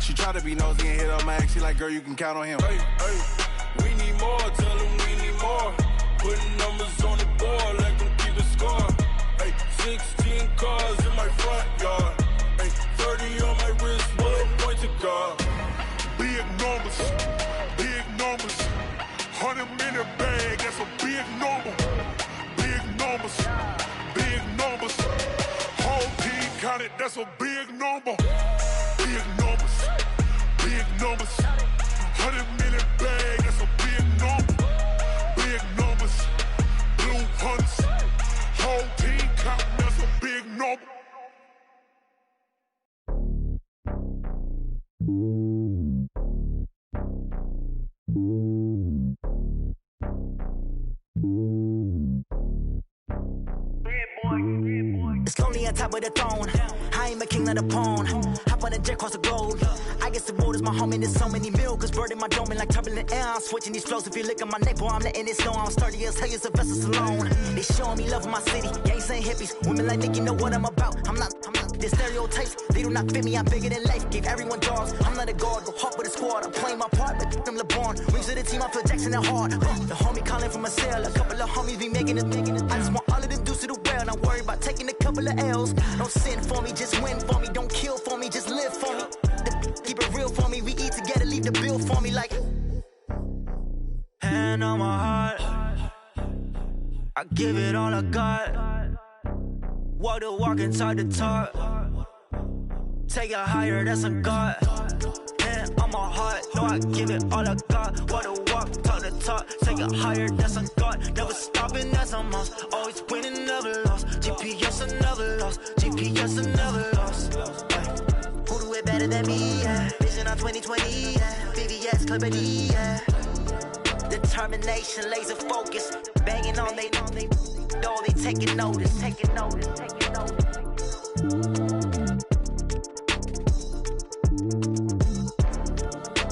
She try to be nosy and hit up my ex, she like, girl, you can count on him. Hey, we need more, tell them we need more. Putting numbers on the board, like them keep a score. Hey, 16 cars in my front yard. Hey, 30 on my wrist, bullet points of God. Big numbers, big numbers. 100-minute bag, that's a big number. Big numbers, big numbers. Whole team counted, that's a big number. Big numbers, big numbers. 100 million bag, that's a big number. Big numbers, blue hunters. Whole team counting, that's a big number. It's lonely on top of the throne. I ain't a king of the pawn. Hop on a jet across the globe. I guess the world is my home and there's so many milkers birding my dome like turbulent air. I'm switching these flows. If you look at my neck, boy, I'm letting it snow. I'm sturdy as hell as a vessel alone. They showing me love in my city. Gang saying hippies. Women like Nick, you know what I'm about. I'm not the stereotypes. They do not fit me. I'm bigger than life. Gave everyone dogs. I'm not a guard. Go hard with a squad. I'm playing my part, but them LeBron. Rings to the team. I feel Jackson and hard. The homie calling from a cell. A couple of homies be making it. I just want all of them dudes to the well. Not worry about taking a couple of L's. Don't sin for me, just win for me. Don't kill for me, just live for me. Keep it real for me. We eat together, leave the bill for me like. Hand on my heart, I give it all I got. Walk the walk and talk the talk. Take it higher, that's a God. Hand on my heart, no, I give it all I got. Walk the walk, talk the talk. Take it higher, that's a God. Never stopping, that's a must. Always winning, never lost. GPS, I never lost. GPS, I never lost. Who do it better than me? Yeah. Vision on 2020. Yeah. VVS, Clippity. Yeah. Determination, laser focus. Banging on they door, they taking notice. Taking notice, taking notice.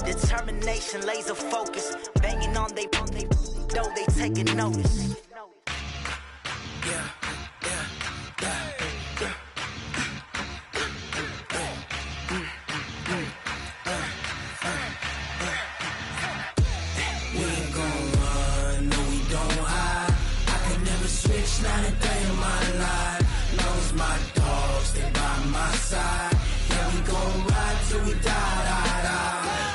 Determination, laser focus. Banging on they door, they taking notice. Yeah. Not a day in my life. Knows my dogs, they by my side. Yeah, we gon' ride till we die.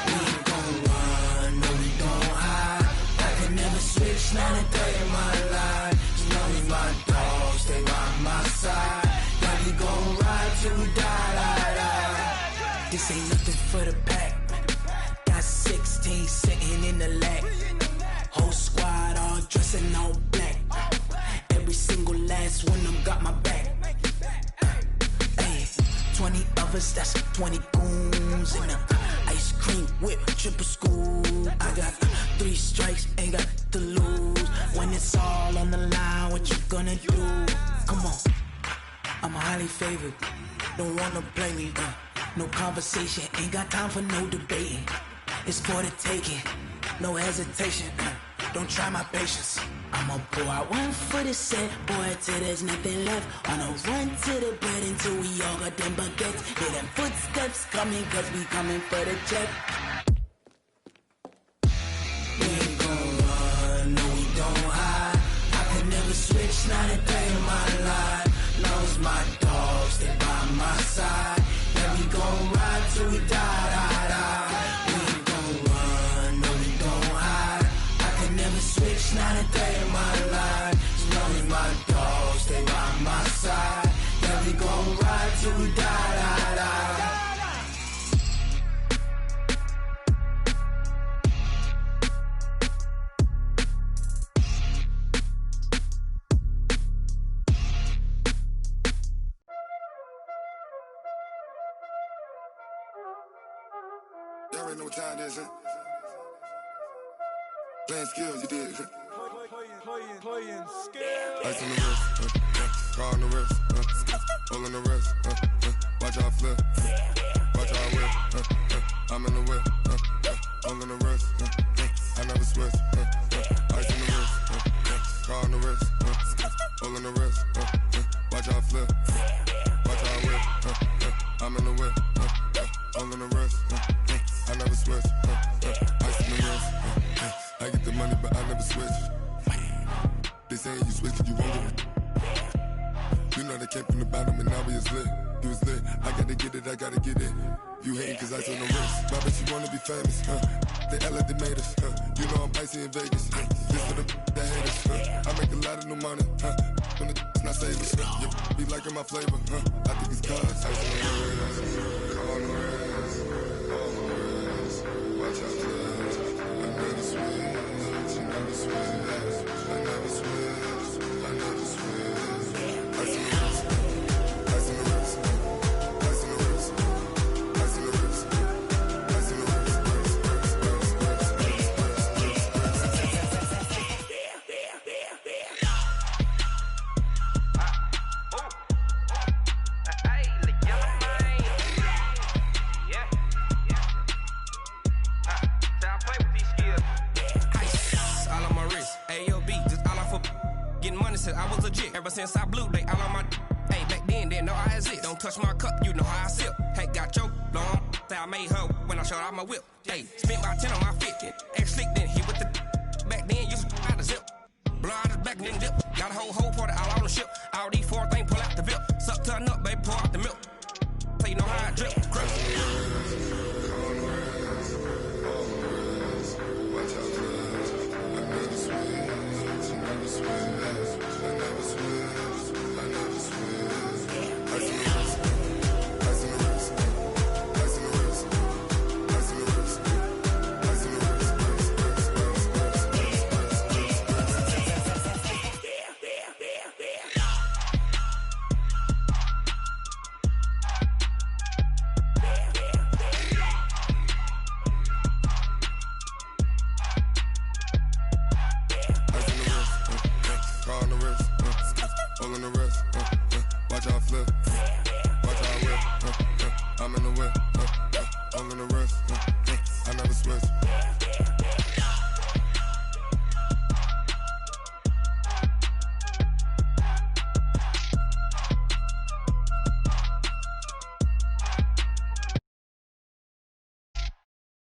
We ain't gon' run, no, we don't hide. I can never switch, not a day in my life. Knows my dogs, they by my side. Yeah, we gon' ride till we die. This ain't nothing for the pack. Got 16 sitting in the lag. Whole squad all dressing all black. Every single last one of them got my back. Hey, 20 of us, that's 20 goons. And ice cream whip, triple scoop. I got 3 strikes, ain't got to lose. When it's all on the line, what you gonna do? Come on, I'm highly favored. Don't wanna play me, no conversation. Ain't got time for no debating. It's for the taking, no hesitation. Don't try my patience. I'ma pour out one for the set, boy, till there's nothing left. On a run to the bed until we all got them baguettes. Hear them footsteps coming, cause we coming for the check. We ain't gon' run, no, we don't hide. I can never switch, not a day in my life. Knows my dogs, they by my side. Yeah, we gon' ride till we die. We ain't gon' run, no, we don't hide. I can never switch, not a day in my life. Knows my dogs, they by my side. Yeah, we gon' ride till we die. Y'all already know what time it is, huh? Playing skills, you did. Playing skills. Ice on the wrist, car on the wrist, hole in the wrist, watch out flip, watch out whip, I'm in the whip, hole in the wrist, I never switch, ice on the wrist, car on the wrist, hole in the wrist, watch out flip, watch out whip, I'm in the whip, hole in the wrist, I never switch, ice on the wrist, I get the money but I never switch. They saying you switch cause you won't get it. You know they came from the bottom and now we is lit. You was lit, I gotta get it, I gotta get it. You hating cause ice on the wrist. My bitch, you wanna be famous, They act like they made us, You know I'm icy in Vegas, This for the that hate us, I make a lot of new money, When the not savers, Be liking my flavor, I think it's cause ice on the wrist, on the wrist. ever since I blew, they all on my. Hey, back then, didn't know I exist. Don't touch my cup, you know how I sip. Hey, got your long. Say I made her when I showed out my whip. Hey, spent about 10 on my 50. Ex-slick, then hit with the. Back then, used to out the zip. Blow out his back, then dip. Got a whole party all on the ship. All these 4 things pull out the VIP. Suck, turn up, baby, pour out the milk. So you know how I drip. Watch out,